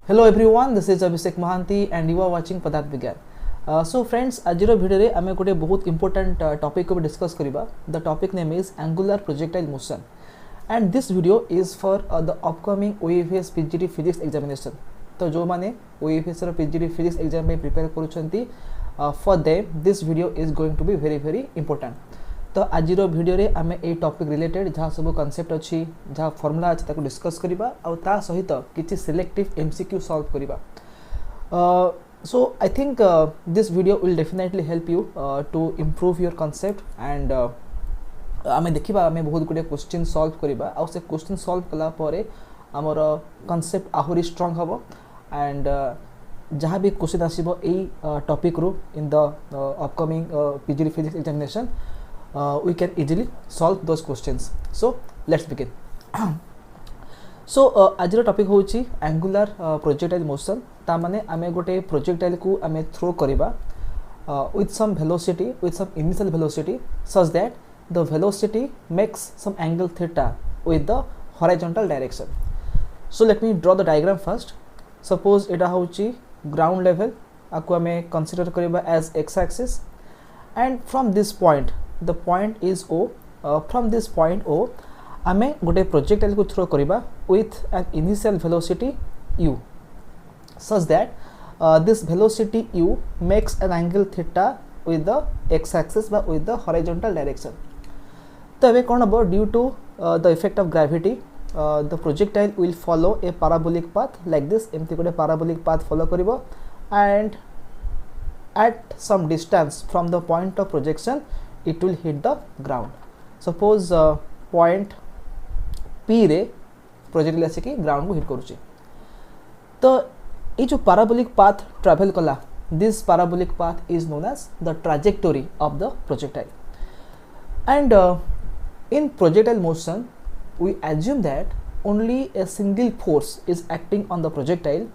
Hello everyone, this is Abhishek Mahanti and you are watching Padarth Vigyan. So friends, आजर video रे आमे गोटे बहुत इंपोर्टेंट टॉपिक को डिस्कस करिबा. The topic name is angular projectile motion and this video is for the upcoming OEFS PGD physics examination. तो जो माने OEFS रो PGD physics exam में prepare करूछंती for them this video is going to be very important. तो आजिर video रे आमे ए topic related जहाँ सब concept अच्छी जहाँ फॉर्मूला अच्छी ताको डिस्कस करिबा और ता सहित किछि सिलेक्टिव एमसीक्यू सॉल्व करिबा. So I think this video will definitely help you to improve your concept and आमे देखिबा आमे बहुत गुडे क्वेश्चन सॉल्व करिबा और से क्वेश्चन सॉल्व कला परे हमर कॉन्सेप्ट आहुरी स्ट्रांग हबो एंड जहाँ भी क्वेश्चन आसीबो एई टॉपिक रो in the upcoming PGD physics examination we can easily solve those questions. So let's begin. So आज टॉपिक होची angular projectile motion. ता माने आमे गोटे projectile को आमे थ्रो करिबा with some velocity, with some initial velocity such that the velocity makes some angle theta with the horizontal direction. So let me draw the diagram first. Suppose एटा होची ground level आको आमे consider करिबा as x axis and from this point the point is O. From this point O आमे गोटे projectile को throw करिबा with an initial velocity u such that this velocity u makes an angle theta with the x axis বা with the horizontal direction. तो एबे कोन हबो due to the effect of gravity the projectile will follow a parabolic path like this. एमती गोटे parabolic path follow करिवो and at some distance from the point of projection it will hit the ground. Suppose point P रे projectile आसे कि ground को hit करूची. तो ये जो parabolic path travel कला this parabolic path is known as the trajectory of the projectile and in projectile motion we assume that only a single force is acting on the projectile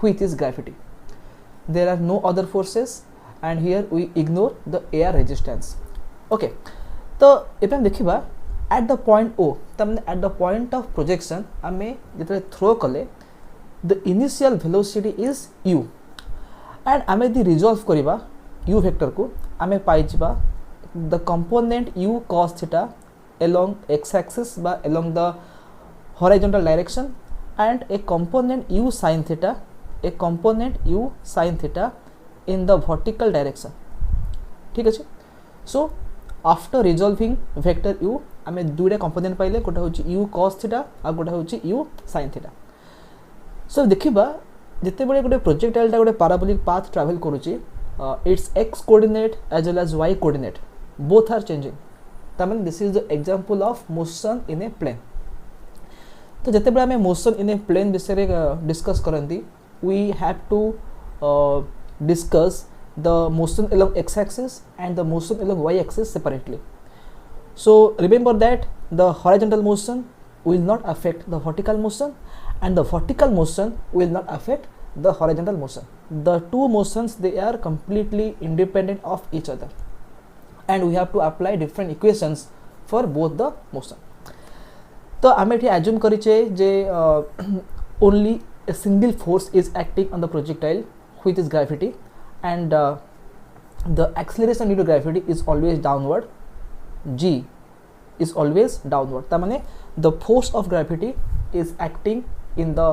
which is gravity. There are no other forces and here we ignore the air resistance. Okay तो एपे हम देखिबा eight the point ओ तमने eight the point of projection आमे जेतरे throw कले the initial velocity is u and आमे दी resolve करिबा u vector को आमे पाइ जिबा the component u cos theta along x axis बा along the horizontal direction and a component u sin theta in the vertical direction. ठीक अछि. So after resolving vector u आमे दुइटा कंपोनेंट पाइले कोटा होची u cos थीटा आ कोटा होची u sin theta. सो देखिबा जते बडे गोटे प्रोजेक्टाइल ता गोटे पैराबोलिक पाथ ट्रैवल करूची its x coordinate as well as y coordinate both are changing. ता माने this is the example of motion in a plane. तो जते बडे आमे मोशन इन ए प्लेन विषय रे डिस्कस करंती we have to discuss the motion along x axis and the motion along y axis separately. So remember that the horizontal motion will not affect the vertical motion and the vertical motion will not affect the horizontal motion. The two motions they are completely independent of each other and we have to apply different equations for both the motion. तो आमे एठी assume करिचे J only a single force is acting on the projectile which is gravity and the acceleration due to gravity is always downward. G is always downward. Ta mane the force of gravity is acting in the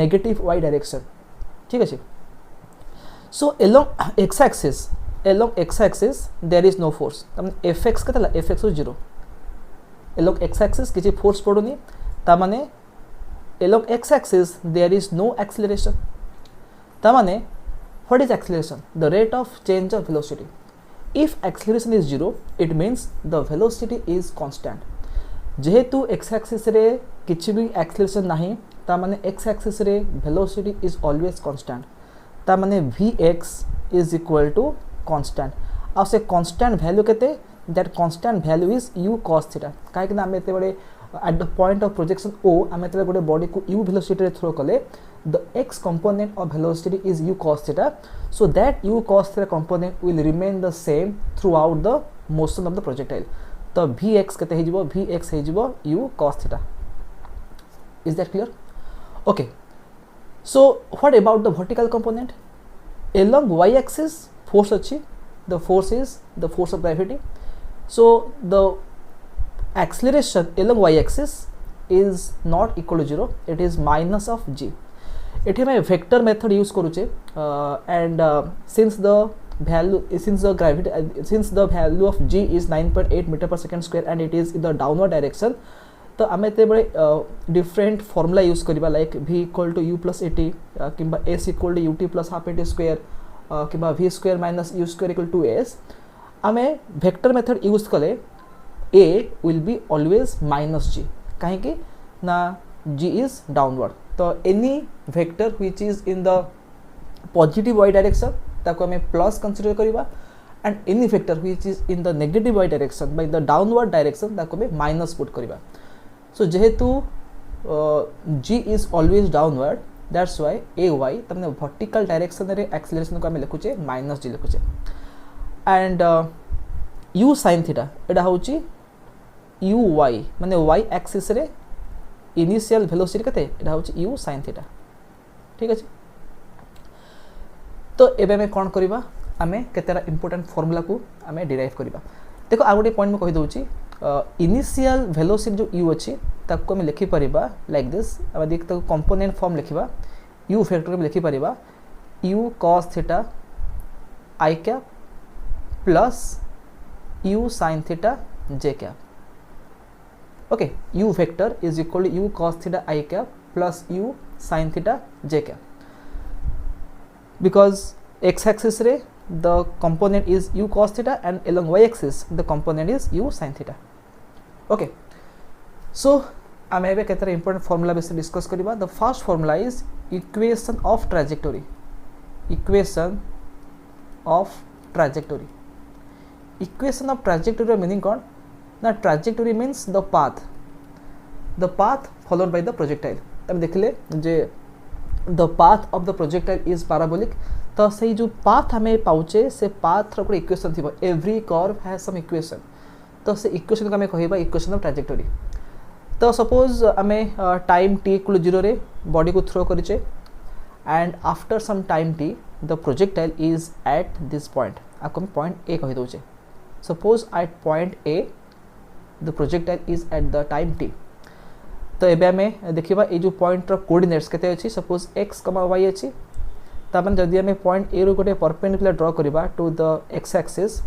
negative y direction. ठीक है. So along x axis there is no force. Ta mane fx केतला fx is 0. Along x axis किछि force पडुनी. ता माने along x axis there is no acceleration. ता माने what is acceleration? The rate of change of velocity. If acceleration is 0, it means the velocity is constant. जेहेतु x axis रे किछि भी acceleration नाही ता माने x axis रे velocity is always constant. ता माने vx is equal to constant. आ से constant value केते that constant value is u cos theta. काहे कि हम एते बडे at the point of projection o हम एते गोटे बॉडी को u velocity रे थ्रो कले the x component of velocity is u cos theta, so that u cos theta component will remain the same throughout the motion of the projectile. तो vx केते हे जिवो vx हे जिवो u cos theta. Is that clear? Okay. So what about the vertical component? Along y axis force अच्छी, the force is the force of gravity. So the acceleration along y axis is not equal to 0, it is minus of g. एठी मैं vector method use करूचे and since the value of g is 9.8 meter per second square and it is in the downward direction, तो आम ये different formula use करवा like v equal to u plus AT कि s equal to ut plus half AT square कि v square minus u square equal to s. आम vector method use कले a will be always minus g कहीं ना g is downward. तो any vector which is in the positive y direction ताको आम plus consider करवा and any vector which is in the negative y direction by the downward direction ताको आम minus put करवा. So जेहेतु g is always downward that's why a y तमने vertical direction रे acceleration को आम लिखुचे माइनस g लिखुचे. एंड u sin थीटा एटा होची u y माने y एक्सिस रे इनिशियल वेलोसिटी केते एटा होची u sin थीटा. ठीक अछि. तो एबे में कोन करबा आमे केतेरा इंपोर्टेंट फार्मूला को आमे डिराइव करबा. देखो आ गोटे पॉइंट में कहि दउची इनिशियल वेलोसिटी जो u अछि ताको आमे लिखि परिबा लाइक दिस. अब देख तो कंपोनेंट फॉर्म लिखिबा u फैक्टर में लिखि परिबा u cos theta i cap plus u sin theta j cap. Okay u vector is equal to u cos theta i cap plus u sin theta j cap. Because x axis रे the component is u cos theta and along y axis the component is u sin theta. Okay, so आम एबे केतरा important formula बेस discuss करबा. The first formula is equation of trajectory. Equation of trajectory. Equation of trajectory meaning कौन ना trajectory means the path followed by the projectile. तब देखले जे the path of the projectile is parabolic. तो से जो पाथ हमें पाउचे से पाथ रो इक्वेशन थी. Every curve has some equation. तो से इक्वेशन को हमें कहबा इक्वेशन ऑफ ट्राजेक्टोरी. तो सपोज आम टाइम t इक्वल 0 रे बॉडी को थ्रो करिचे and after some time t the projectile is at this point. आपको हम पॉइंट a कहि दउचे. Suppose at point a the projectile is at the time t. तो एबे आम देखिबा ए जो पॉइंट रो कोऑर्डिनेट्स केते अछि. सपोज x, y अछि. तब जदि आम पॉइंट a रो गोटे परपेंडिकुलर ड्रॉ करबा to the x axis.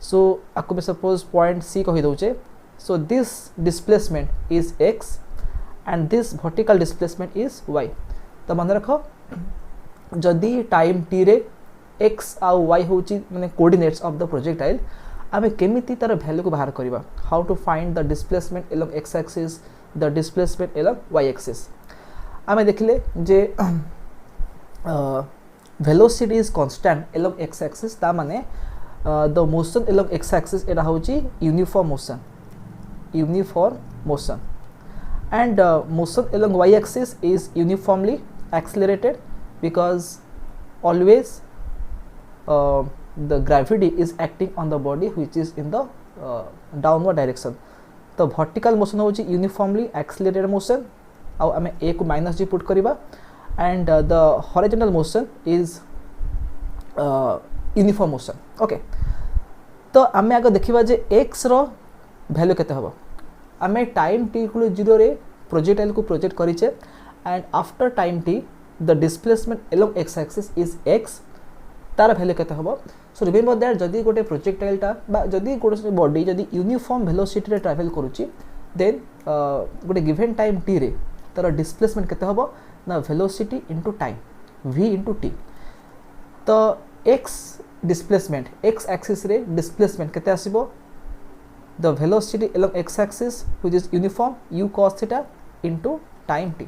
So आपको भी सपोज पॉइंट c कहि दउचे. So this displacement is x and this vertical displacement is y. तो मन रख जदि टाइम t रे x आ y होची माने कोऑर्डिनेट्स ऑफ द प्रोजेक्टाइल आमे केमिति तार वैल्यू को बाहर करबा. How to find the displacement along x axis the displacement along y axis. आमे देखले जे velocity is constant along x axis. ता माने the motion along x axis एटा होची uniform motion and motion along y axis is uniformly accelerated because always the gravity is acting on the body which is in the downward direction. तो vertical motion होची uniformly accelerated motion. आउ आमे a को minus g put करिबा and the horizontal motion is uniform motion. Okay, तो आमे आगे देखिबा जे x रो वैल्यू केते हबो. आमे टाइम t इक्वल 0 रे प्रोजेक्टाइल को प्रोजेक्ट करिचे and after time t the displacement along x axis is x. तार वैल्यू केते हबो. सो रिमेंबर दैट जदि गोटे प्रोजेक्टाइलटा बा जदि गोटे बॉडी जदि यूनिफॉर्म वेलोसिटी रे ट्रैवल करूची देन गोटे गिवन टाइम t रे तार डिस्प्लेसमेंट केते हबो ना velocity into time v into t. तो x डिस्प्लेसमेंट x एक्सिस रे डिस्प्लेसमेंट केते आसीबो the velocity along x axis which is uniform u cos theta into time t.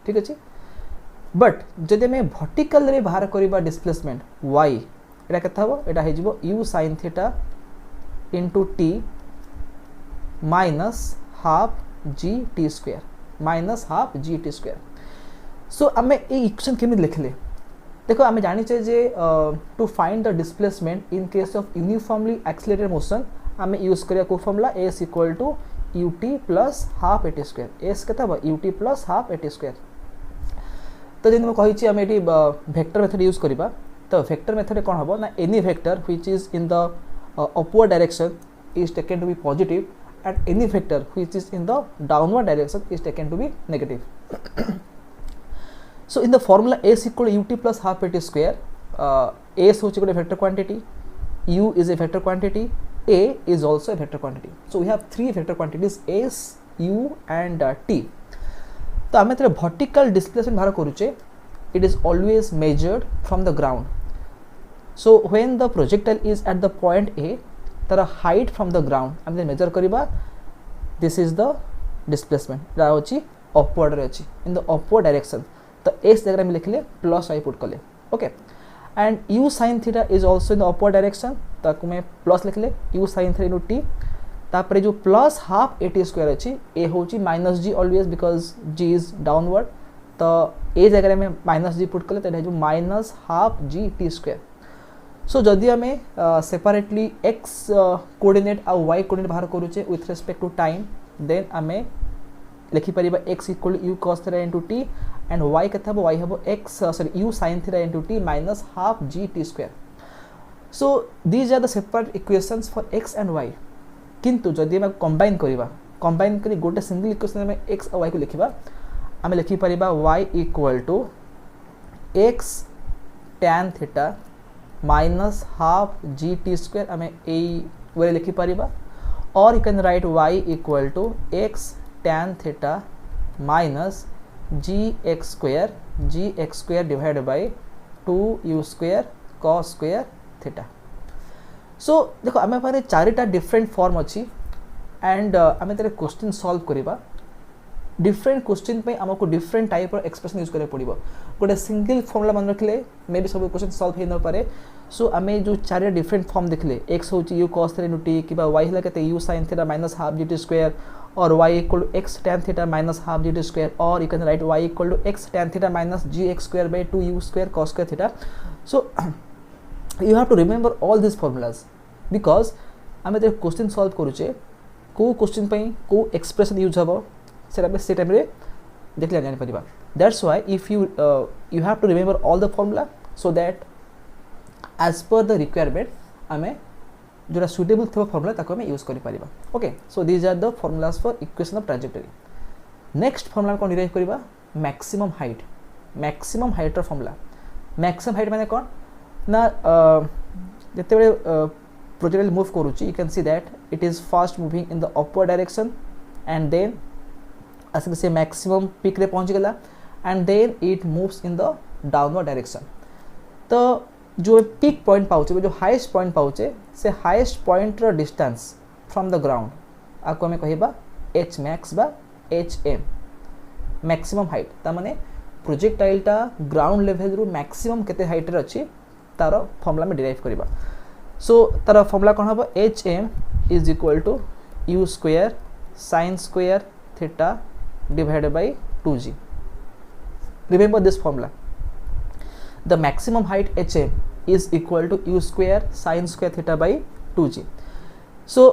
ठीक अछि. बट जदि मैं वर्टिकल रे बाहर करिबा डिस्प्लेसमेंट y एटा केता हबो एटा हे जिवो u sin theta into t minus half g t square. सो आमे ए इक्वेशन केमि लिखले. देखो आमे जानि छै जे to find the displacement in case of uniformly accelerated motion आमे यूज करिया को formula s equal to ut plus half at square. s केता बा ut plus half at square. तो जैसे मुझे आम ये वेक्टर मेथड यूज करवा तो वेक्टर मेथड कौन हम ना any vector which is in the upward direction is taken to be positive and any vector which is in the downward direction is taken to be negative. So in the formula s equal to ut plus half at square, s hochi gote vector quantity, u is a vector quantity, a is also a vector quantity. So we have three vector quantities s, u and t. तो आम vertical displacement बाहर करूचे, it is always measured from the ground. So when the projectile is at the point a, तार height from the ground आम measure करवा this is the displacement अच्छी upward रे अच्छी इन द अपवर्ड डायरेक्शन तो S जगह में लिखले प्लस आई पुट कले okay and u sine theta is also in the upward direction ताकू मैं प्लस लिखले u sine theta into t तापर जो plus half a t square अच्छी ए हूँ minus g always because g is downward तो ए जगह में माइनस जी पुट कले तो minus half g t square. So जदि आम सेपरेटली एक्स कोऑर्डिनेट आ वाई कोऑर्डिनेट बाहर करूचे with respect to time then आम लिखिपर x equal u cos theta into t and y के वाई हम x sorry u sine theta into t minus half g t square. So these are the separate equations for x and y किंतु जदि आम combine करवा combine कर गोटे single equation में x और वाई को लिखा आम लिखिपर y equal to x tan theta minus half g t square आम ये लिखिपर और you can write y equal to x tan theta minus g x square divide by 2u square cos square theta. So देखो आम पाखे चारिटा different form अच्छी and आम क्वेश्चन सॉल्व करवा डिफरेंट क्वेश्चन पे आमको different type of expression use करने पड़ो गोटे सिंगल फॉर्मूला मन रखले मे भी सब क्वेश्चन सॉल्व हो न पारे. सो आम जो चार डिफरेंट फॉर्म देखले एक्स हूँ u cos theta into t कि वाई है के u sine theta minus half g t square और y equal to x tan theta minus half g t square और you can write y equal to x tan theta minus g x square by 2u square cos square theta. So you have to remember all this formulas because आम जो question solve करूचे कौ question कौ expression use हम से time देखले जापर. That's why if you you have to remember all the formula so that as per the requirement आम जोटा सुटेबल थो फॉर्मुला ताको आम यूज कर. Okay so these are the formulas for equation of trajectory. Next formula कौन derive करवा maximum height formula. Maximum height माने कौन ना जिते बड़े प्रोजेक्टाइल मूव करुच्ची you can see that it is fast moving in the upward direction and then आसिक से मैक्सिमम पीक रे पहुँच गला and then it moves in the downward direction. तो जो पीक पॉइंट पाचे जो हाईएस्ट पॉइंट पाचे से हाईएस्ट पॉइंट रो डिस्टेंस फ्रॉम द ग्राउंड आपको आम कहबा एच मैक्स बा एच एम मैक्सिमम हाइट तामाने प्रोजेक्टाइलटा ग्राउंड लेवल रु मैक्सिमम केते हाइट रे अछि तार फॉर्मुला में डिराइव करबा. सो तार फॉर्मुला कौन हम H M is equal to u square sine square theta divided by 2g. Remember this formula. The maximum height hm is equal to u square sin square theta by 2g. So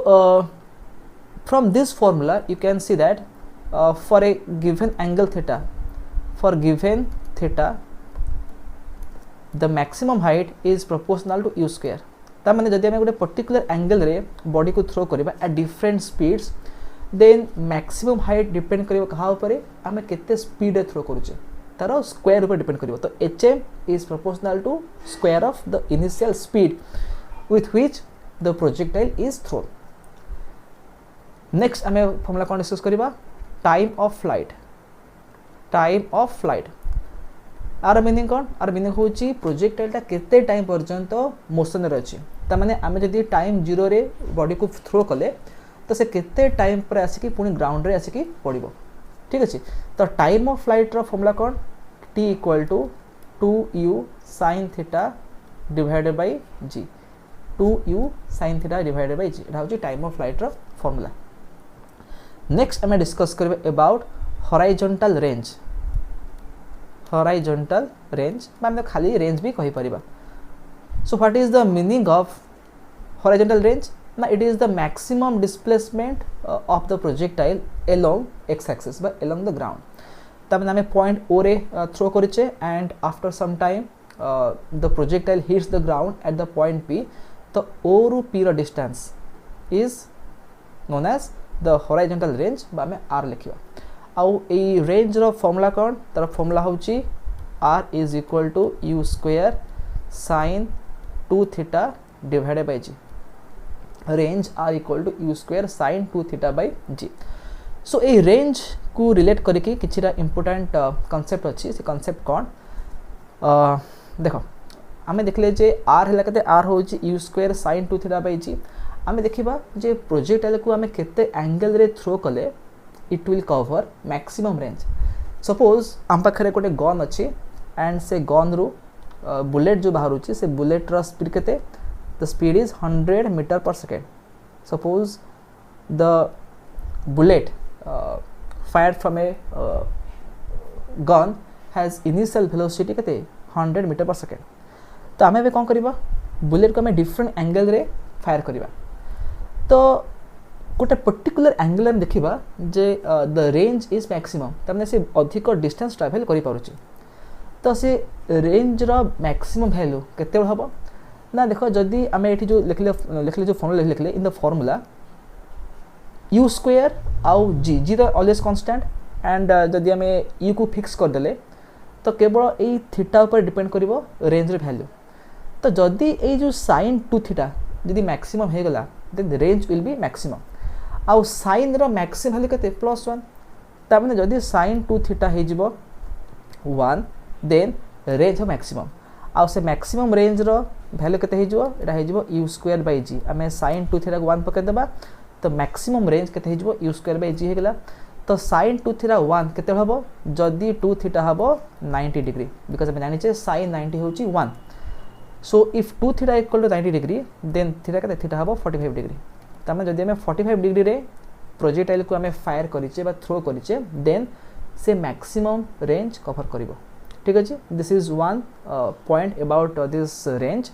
from this formula you can see that for a given angle theta, the maximum height is proportional to u square. ता माने जदि आम गोटे particular angle रे body को throw करबा at different speeds then maximum height depend करियो कहा ऊपर आम केते स्पीड थ्रो करूचे तार स्क्वायर ऊपर डिपेंड करियो. तो hm is proportional to square of the initial speed with which the projectile is thrown. Next आम फॉर्मुला कौन डिस्कस करबा टाइम ऑफ फ्लाइट. आर मीनिंग कौन आर मीनिंग होची प्रोजेक्टाइलटा केते टाइम पर्यंत मोशन रे अछि. ता माने आम जदि टाइम 0 रे बॉडी को थ्रो कले तो से केते टाइम पर आसिकी पुणी ग्राउंड रे आसिकी पड़िबो. ठीक अछि. तो टाइम ऑफ फ्लाइट रो फॉर्मुला कौन t equal to 2u sin theta divided by g 2u sin theta divided by g एटा होची टाइम ऑफ फ्लाइट रो फॉर्मुला. नेक्स्ट हमें डिस्कस करबे अबाउट हॉरिजॉन्टल रेंज माने खाली रेंज भी कहि परिबा. So what is the meaning of horizontal range ना it is the maximum displacement of the projectile along x axis but along the ground. तब आम पॉइंट ओ रे थ्रो करेचे and after some time the projectile hits the ground at the point P तो O रु P रो distance is known as the horizontal range आम R लिखा आउ ए रेंज रो फॉर्मूला कौन तार फॉर्मूला होची r is equal to u square sin 2 theta divided by g range r equal to u square sin 2 theta by g so ए range को relate करके किछिरा इंपोर्टेंट कांसेप्ट अच्छी से कांसेप्ट कौन देख आम देखले जे r है कते r हो u square sin 2 theta by g आम देखा जे प्रोजेक्टाइल को आम केते एंगल रे थ्रो कले it will cover maximum range suppose आम पाखे गोटे गन अच्छी एंड से गन रु बुलेट जो बाहर से बुलेट रो स्पीड केते the speed is 100 metre per second suppose the bullet fire from a gun has initial velocity केते 100 मीटर पर सेकेंड तो आम ए कौन करवा बुलेट को आम डिफरेंट एंगल रे फायर करवा तो गोटे पर्टिकुलर एंगल में देखा जे द रेंज इज मैक्सिमम तमें से अधिक डिस्टेंस ट्रैवल करि पारुची तो से रेंज रो मैक्सिमम वैल्यू केते हम ना देखो जदि आम ये जो लिखले जो फॉर्मूला लिखले in the formula u square आउ g तो ऑलवेज कांस्टेंट एंड जदि आम u को फिक्स करदेले तो केवल यही थीटा पर डिपेंड करिवो रेंज रो वैल्यू तो जदि ये जो sin 2 थीटा जदि मैक्सिमम हो गला then range will be maximum आउ साइन रो मैक्सिमम वैल्यू केते +1 तामने जदि sin 2 थीटा हे जिवो 1 देन रेंज हो मैक्सिमम आउ से मैक्सिमम रेंज रो वैल्यू केते हे जिवो एटा हे जिवो u स्क्वायर बाय g आमे sin 2 थीटा को 1 पके देबा तो मैक्सिमम रेंज केते हे जिवो u स्क्वायर बाय g हे गेला तो sin 2 थीटा 1 केते हबो जदि 2 थीटा हबो 90 डिग्री बिकॉज़ आमे जानि छे sin 90 होची 1 so if 2 theta equal to 90 degree then theta केते थीटा हबो 45 डिग्री तमें जदि आम 45 डिग्री रे प्रोजेक्टाइल को आम फायर करिचे बा थ्रो करिचे देन से मैक्सिमम रेंज कवर करिवो ठीक अछि this is one point about this range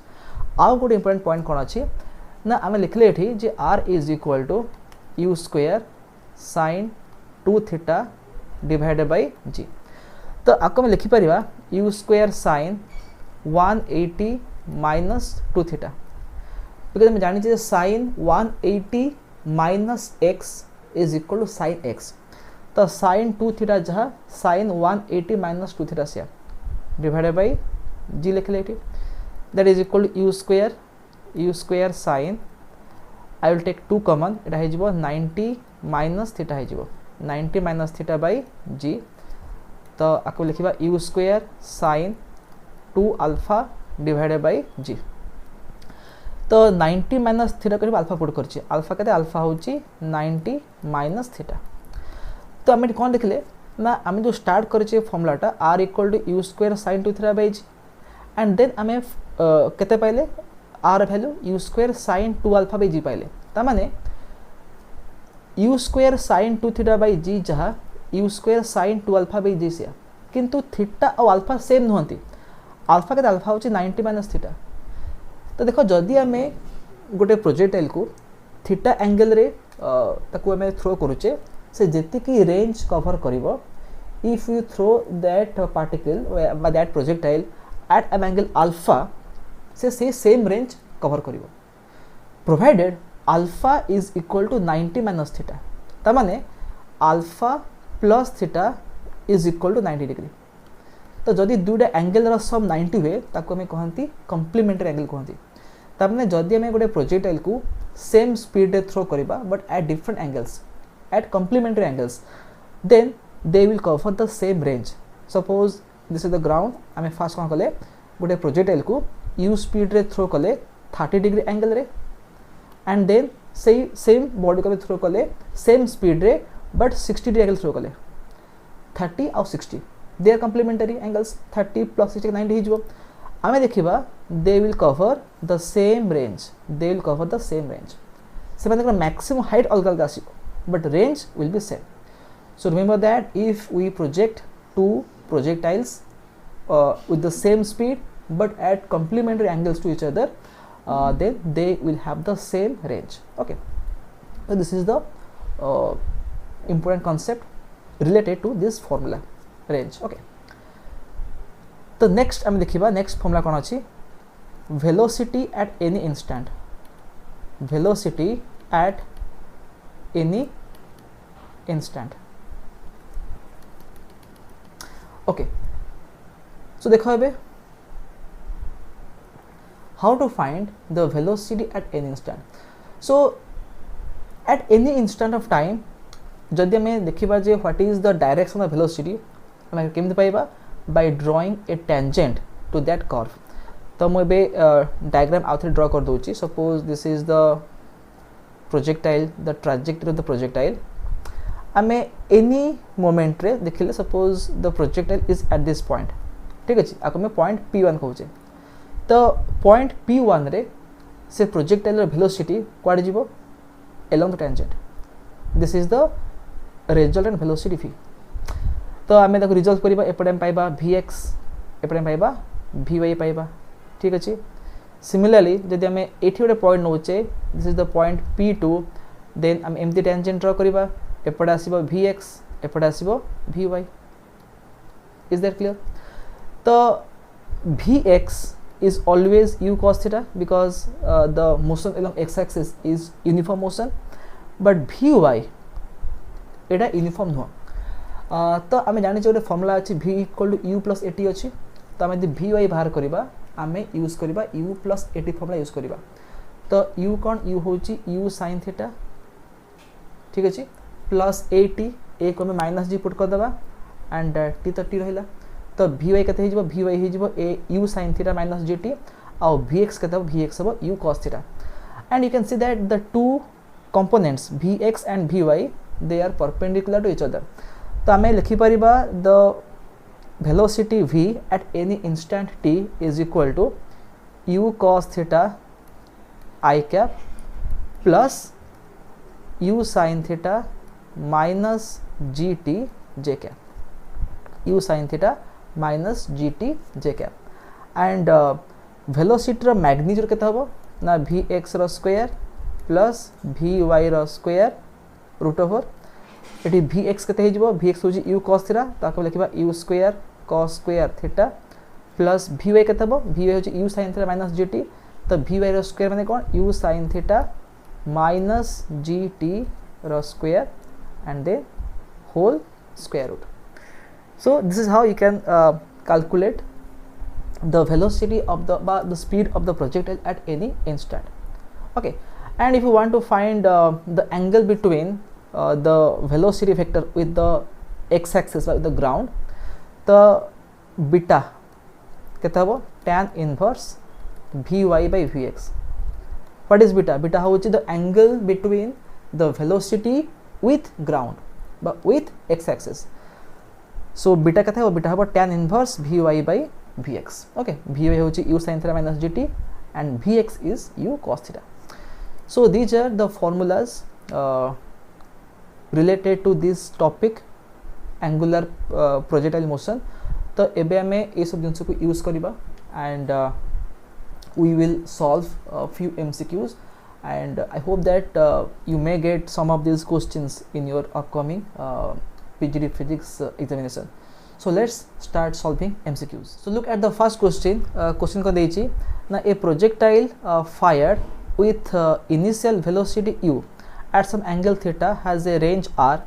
आउ गोटे इंपोर्टेंट पॉइंट कोन अछि ना आम लिखले एठी जे r is equal to u square sin 2 theta divided by g तो आको हम लिखि परिबा u square sin 180 minus 2 theta because हम जानी sin 180 minus x is equal to sin x तो sin 2 थीटा जहाँ sin 180 माइनस 2 थीटा से डिवाइडेड बाय g लिखले एठी that is equal to u square sin I will take 2 common एटा हे जिवो 90 minus theta हे जिवो 90 minus theta by g तो आको लिखिबा u square sin 2 alpha divided by g तो 90 minus theta कर alpha put करछि alpha केते अल्फा होची 90 माइनस थीटा तो आम कौन लिखले ना आम जो स्टार्ट करछे फॉर्मूलाटा r equal to u square sin 2 theta by g and then आम केते पाइले r value u square sin 2 alpha by g पाइले ता माने u square sin 2 theta by g जहाँ u square sin 2 alpha by g से किंतु theta और अल्फा सेम नुहंती अल्फा केते अल्फा होची 90 माइनस थीटा तो देखो जदि आम गोटे प्रोजेक्टाइल को थीटा एंगल रे ताकू आम थ्रो करुचे से जेतिकी रेंज कवर करिवो if you throw that particle बा that projectile at an angle alpha से सेम रेंज कवर करिवो provided alpha is equal to 90 minus theta ता माने alpha plus theta is equal to 90 degree तो जदि दुईटा एंगल रो सम 90 हुए ताको हमें कहंती कॉम्प्लीमेंटरी एंगल कहंती तबने जदि हमें गोटे प्रोजेक्टाइल को सेम स्पीड रे थ्रो करिबा but at different angles at complementary angles then they will cover the same range suppose this is the ground हमें फास्ट कौन कले गोटे प्रोजेक्टाइल को u स्पीड रे थ्रो कले 30 डिग्री एंगल रे एंड देन सेम बॉडी को थ्रो कले सेम स्पीड रे बट 60 डिग्री एंगल थ्रो कले 30 और 60 दे आर कॉम्प्लीमेंटरी एंगल्स 30 प्लस 60 90 हिजो आमे देखिबा they will cover the same range they will cover the same range से मतलब मैक्सिमम हाइट अलग अलग आसीबो but range will be same so remember that if we project two projectiles with the same speed but at complementary angles to each other then they will have the same range. Okay, so this is the important concept related to this formula. Range okay तो next आम देखा next formula कौन अच्छी velocity at any instant velocity at any instant okay so देखो एबे how to find the velocity at any instant so at any instant of time जदि हमें देखिबा जे what is the direction of velocity हमें केमति पाइबा by drawing a tangent to that curve तो मैं बे डायग्राम आउट ड्रा कर दोची suppose this is the projectile the trajectory of the projectile हमें एनी मोमेंट रे देखिले suppose the projectile is at this point ठीक अछि आको मैं पॉइंट P1 कहूचे तो पॉइंट P1 रे से प्रोजेक्टाइल वेलोसिटी क्वाडे जीवो along the tangent this is the resultant velocity v तो आमे ताको रिजल्व करिबा एपडे पाइबा vx एपडे पाइबा vy पाइबा ठीक अछि सिमिलरली जदि आमे एठी गोटे पॉइंट नोचे this is the point P2 then आमे एम्प्टी टेंजेंट ड्रा करिबा एपडे आसीबो vx एपडे आसीबो vy इज दैट क्लियर तो vx is always u cos theta because the motion along x-axis is uniform motion but vy एटा यूनिफॉर्म नुह तो आम जाने गोटे फॉर्मूला अच्छी v equal to u plus at अच्छी तो आम यदि vy बाहर करवा आम यूज करवा u plus at formula use करवा तो u कौन u हूँ u sin थीटा ठीक अच्छे प्लस at a को माइनस g पुट करदे एंड t तो t रहा तो vy केते हिजबो vy हिजबो a u sin theta minus gt और vx केते हो vx हो u cos theta and you can see that the two components vx and vy they are perpendicular to each other तो हमें लिखि परिबा the velocity v at any instant t is equal to u cos theta I cap plus u sin theta minus gt j cap u sin theta minus gt j cap and velocity रो magnitude केते हबो ना vx रो square plus vy रो square root over एटी vx केते हिजबो vx होजी u cos थीटा ताको लिखिबा u square cos square theta plus vy केते हबो vy होजी u sin theta minus gt तो vy रो स्क्वायर माने कोन u sin theta minus gt रो square and then whole square root so this is how you can calculate the velocity of the speed of the projectile at any instant okay and if you want to find the angle between the velocity vector with the x-axis with the ground the beta केते हबो tan inverse vy by vx what is beta beta होची the angle between the velocity with ground but with x-axis so beta केते हो beta हबो tan inverse vy by vx okay vy होची u sin theta minus gt and vx is u cos theta so these are the formulas related to this topic angular projectile motion तो एबे हमें ए सब जिनस को use करिबा and we will solve a few MCQs and I hope that you may get some of these questions in your upcoming PGD physics examination. So let's start solving MCQs. So look at the first question. Question ko deyichi na a projectile fired with initial velocity u at some angle theta has a range r.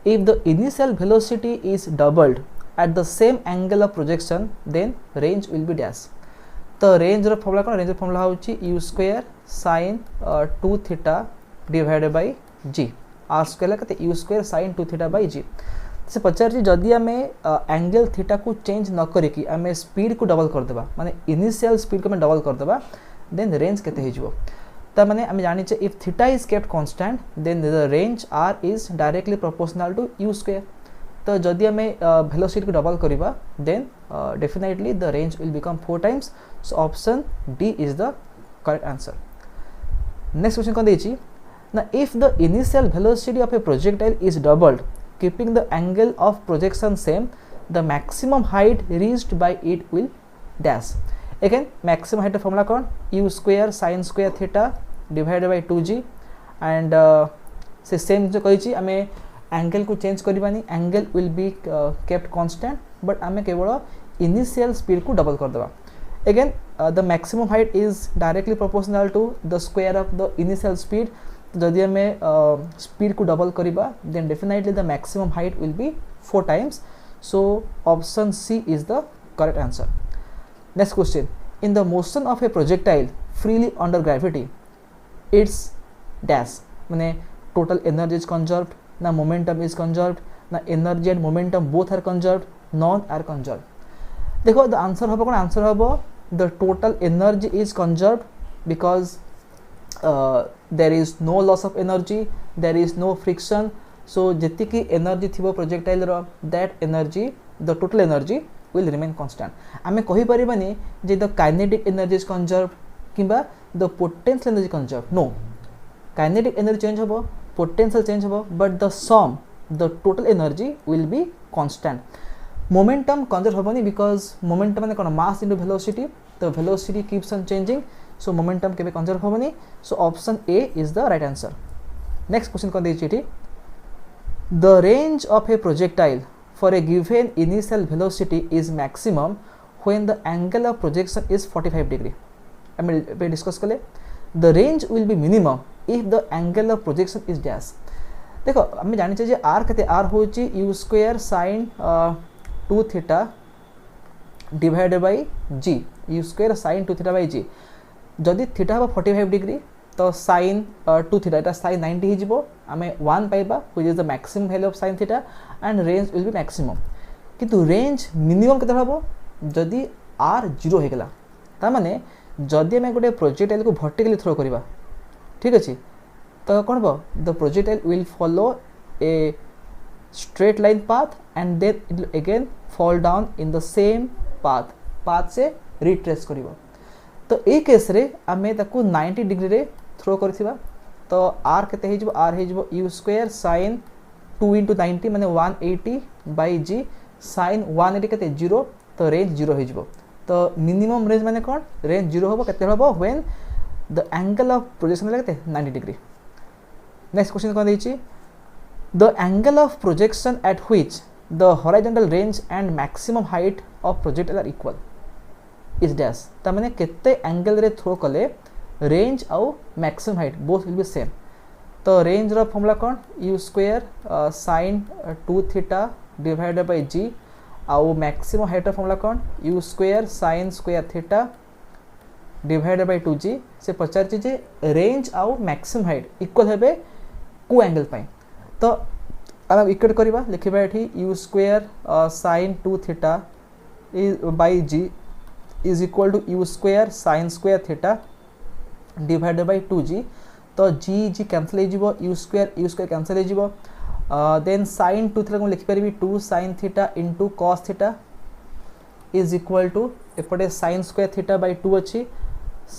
If the initial velocity is doubled at the same angle of projection, then range will be dash. तो range रो formula कोन range रो formula होची u square sin 2 theta divided by g r square कते u square sin 2 theta by g से पचार जी जदी हमें angle theta को change न करी कि हमें स्पीड को डबल कर देबा माने इनिशियल स्पीड को हमें डबल कर देबा देन रेंज केते हे जिवो त माने हम जानि छ if theta is kept constant then the range r is directly proportional to u square तो जदि हमें वेलोसिटी को डबल करिबा then definitely the range will become 4 times so option D is the correct answer next question कोन देछि ना if the initial velocity of a projectile is doubled keeping the angle of projection same the maximum height reached by it will dash again maximum height formula kon u square sin square theta divided by 2g and से same जो कहिछि हमें angle को change करबानी angle will be kept constant but आमे केवल initial speed को double कर देबा again the maximum height is directly proportional to the square of the initial speed जदि आमे स्पीड को डबल करबा then definitely the maximum height will be 4 times so option C is the correct answer. Next question, in the motion of a projectile freely under gravity its dash माने total energy is conserved na momentum is conserved na energy and momentum both are conserved none are conserved. देखो the answer हम कौन answer हम the total energy is conserved because there is no loss of energy there is no friction so जेति की energy थिबो projectile रो that energy the total energy will remain constant आमे कहि परिबानी जे the kinetic energy is conserved किबा the potential energy conserved no kinetic energy change होबो पोटेंशियल चेंज होबो but the sum the total energy will be constant. Momentum conserve होबनी because momentum माने कोन mass into velocity the velocity keeps on changing so momentum केबे conserve होबनी so option A is the right answer. Next question कोन देछि एठी the range of a projectile for a given initial velocity is maximum when the angle of projection is 45 degree. आमे discuss कले the range will be minimum if the angle of projection is dash. देखो आमे जानि छै जे r कते r होछि u square sin 2 theta divided by g u square sin 2 theta by g जदि theta हम 45 डिग्री तो sin 2 theta एटा sin 90 हिजिबो आमे 1 पाइबा which is the maximum value of sin theta and range will be maximum किंतु range minimum केते हबो जदि r 0 हे गेला ता माने जदि हम गोटे प्रोजेक्टाइल को वर्टिकली थ्रो करबा ठीक अछि तो कोन हबो the projectile will follow A straight line path and then it will again fall down in the same path से retrace करिवो तो ए केस रे आमे ताकू 90 डिग्री रे थ्रो करथिबा तो r केते हे जबो r हे जबो u स्क्वायर sin 2 into 90 माने 180 by g sin 180 केते 0 तो रेंज 0 हे जबो तो मिनिमम रेंज माने कोन रेंज 0 होबो केते होबो when the angle of projection केते 90 डिग्री. नेक्स्ट क्वेश्चन कोन दैछि the angle of projection at which the horizontal range and maximum height of projectile are equal is dash ता माने केते एंगल रे थ्रो कले रेंज आउ maximum height both will be same तो रेंज रो फॉर्मूला कोन u square sin 2 theta divided by g आउ मैक्सिमम हाइट रो फॉर्मूला कोन u square sin square theta divided by 2g से पचार जे रेंज आउ मैक्सिमम हाइट इक्वल हेबे को एंगल पाई तो आम इक्वेट करवा लिखा ये u square sin 2 theta by g is equal to u square sin square theta divided by 2g तो g कैंसिल हो u स्क्वायर कैंसिल हो देन sin 2 थीटा को लिखि परिबी 2 sin theta into cos theta is equal to एपटे sin square theta by 2 अछि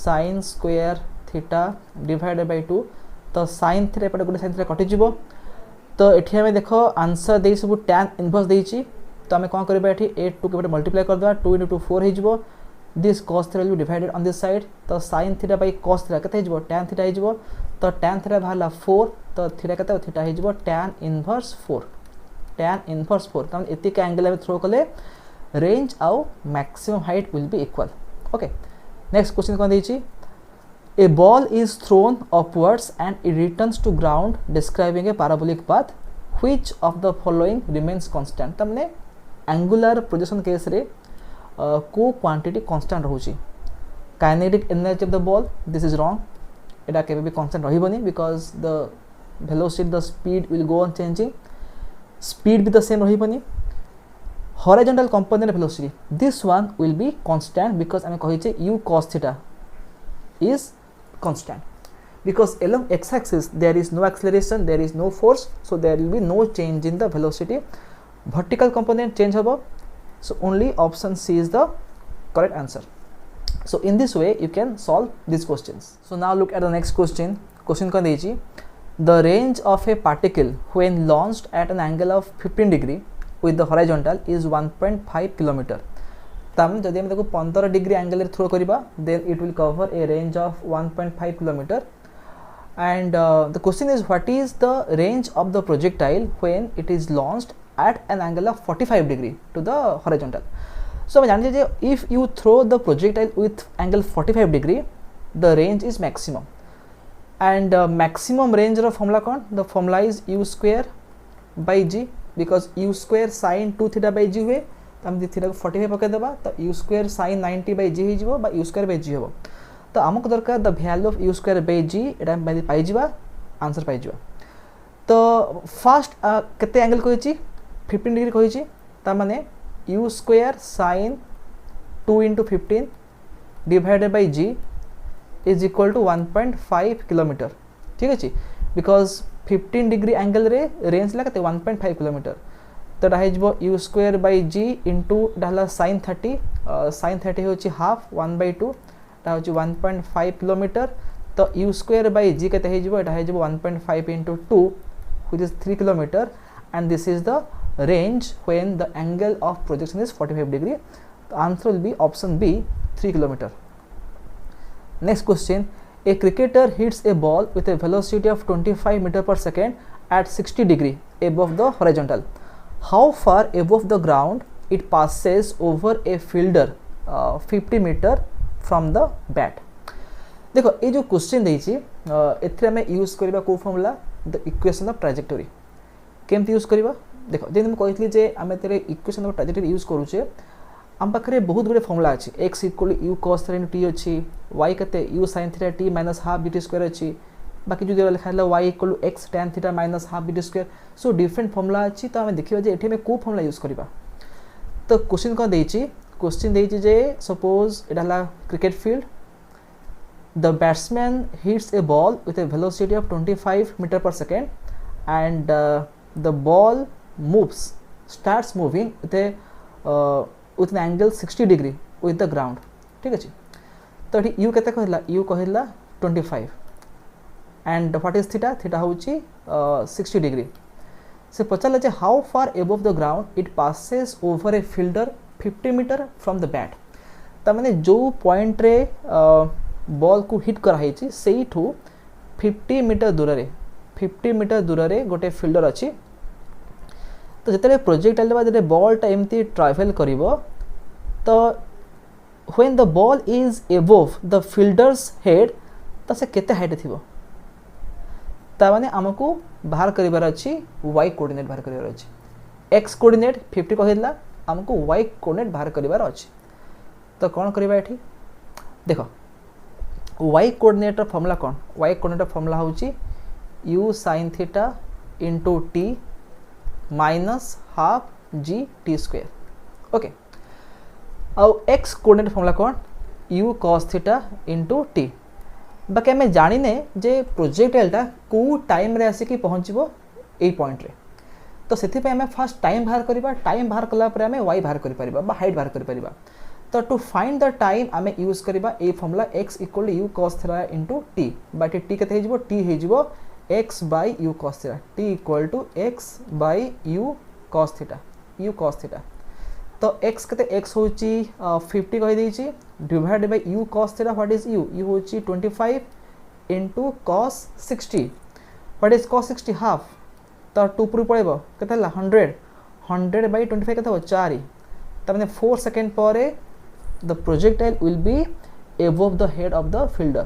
sin square theta divided by 2 तो sin theta एपटे गोटे sin थीटा कटि जिवो तो एठी हमें देखो आंसर दे सब tan इनवर्स देछि तो हमें कोन करबा एठी 8 2 के बटे मल्टीप्लाई कर दवा 2 into 2 4 हे जिवो this cos theta will be divided on this side तो sin theta by cos theta कते हे जिवो tan थीटा हे जिवो तो tan थीटा भाला 4 तो थीटा कते थीटा हे जिवो tan इनवर्स 4 तो एति के एंगल में थ्रो कले रेंज आउ maximum height will be equal. Okay next question कोन देछि A ball is thrown upwards and it returns to ground describing a parabolic path. Which of the following remains constant? तमने angular projection case रे को quantity constant रहउची. Kinetic energy of the ball, this is wrong. एटा केबे भी constant रहिबनी because the velocity, the speed will go on changing. Speed भी the same रहिबनी. Horizontal component velocity, this one will be constant because हमें कहि छै u cos theta is constant because along x-axis there is no acceleration, there is no force, so there will be no change in the velocity. Vertical component change hobo, so only option C is the correct answer. So in this way you can solve these questions. So now look at the next question. Question kon deji the range of a particle when launched at an angle of 15 degree with the horizontal is 1.5 kilometer. तम जदि हम देखो 15 degree angle रे throw करबा then it will cover a range of 1.5 kilometer and the question is what is the range of the projectile when it is launched at an angle of 45 degree to the horizontal. So we जानते हैं if you throw the projectile with angle 45 degree the range is maximum, and maximum range ର formula कौन? The formula is u square by g, because u square sin 2 theta by g हुए तो हम theta को 45 पके देबा तो u square sin 90 by g हिजबो बा u square by g होबो. तो हमको दरकार the value of u square by g एटा हम पाई जिबा आंसर पाई जिबा. तो फर्स्ट केते एंगल कहिछि 15 डिग्री कहिछि ता माने u square sin 2 into 15 divided by g is equal to 1.5 kilometre. ठीक अछि, बिकॉज 15 डिग्री एंगल रे रेंज ला कते 1.5 किलोमीटर. तो एटा हिजबो u square by g into डाला sin 30 sin 30 होछि हाफ 1/2 ता होछि 1.5 किलोमीटर. तो u square by g केते हिजबो एटा हिजबो 1.5 into 2 which is 3 kilometer, and this is the range when the angle of projection is 45 degree. The answer will be option B, 3 kilometer. Next question, a cricketer hits a ball with a velocity of 25 meter per second at 60 degree above the horizontal. How far above the ground it passes over a fielder 50 meter from the bat? देखो ये जो question देइछि एथरे हमें use करबा को formula the equation of trajectory. केमति use करबा? देखो जे हम कहथली जे हमें तेरे इक्वेशन ऑफ ट्राजेक्टोरी यूज करूचे हम पाखरे बहुत गुडे फॉर्मूला अछि. x equal u cos theta t अछि, y कते u sin theta t minus half bt square अछि, बाकी जो लिखा है y equal x tan theta minus half bt square. So different formula अछि. तो हमें देखिबा जे एठी में को फॉर्मूला यूज करबा. तो क्वेश्चन कोन देइछि? क्वेश्चन देइछि जे सपोज एडाला cricket field, the batsman hits a ball with a velocity of 25 meter per second and the ball starts moving with an angle 60 degree with the ground. ठीक अछि. तो एठी u केते कहला? u कहला 25 and what is theta? theta होची 60 degree. से पचाला जे how far above the ground it passes over a fielder 50 meter from the bat. ता माने जो पॉइंट रे बॉल को हिट कराई से 50 मीटर दूर रे गोटे फिल्डर अच्छी. तो जिते प्रोजेक्टाइल जो बॉलटा एमती ट्रावेल करिवो तो when the ball is above the fielders head तो से केते हाइट थिबो. ता माने हमको बाहर करिवार अछि y कोऑर्डिनेट बाहर करिवार अछि. x कोऑर्डिनेट 50 कहिला हमको y कोऑर्डिनेट बाहर करिवार अछि. तो कौन करिबा एठी? देखो y कोऑर्डिनेट फॉर्मूला कौन? y कोऑर्डिनेट फॉर्मूला होची u sin theta into t minus half g t square. Okay. और x कोऑर्डिनेट फॉर्मूला कौन? u cos theta into t. बाकी हमें जानिने जे प्रोजेक्टाइलटा को टाइम रे आसी कि पहुंचबो ए पॉइंट रे. तो सेति पे हमें फर्स्ट टाइम बाहर करिबा. टाइम बाहर कला पर हमें y बाहर करि परिबा बा हाइट बाहर करि परिबा. तो टू फाइंड द टाइम आमे यूज करिबा a formula x equal to u cos theta into t by t केते हे जिवो? t हे जिवो x bye u cos theta. t equal to x bye u cos theta, u cos theta. तो x केते x होची 50 कहि देछि divide by u cos theta. What is u? u होची 25 into cos 60. What is cos 60? Half. तो 2 पुर पळेबो केते हला 100 बाय 25 केते हो 4. त माने 4 सेकंड परे the projectile will be above the head of the fielder.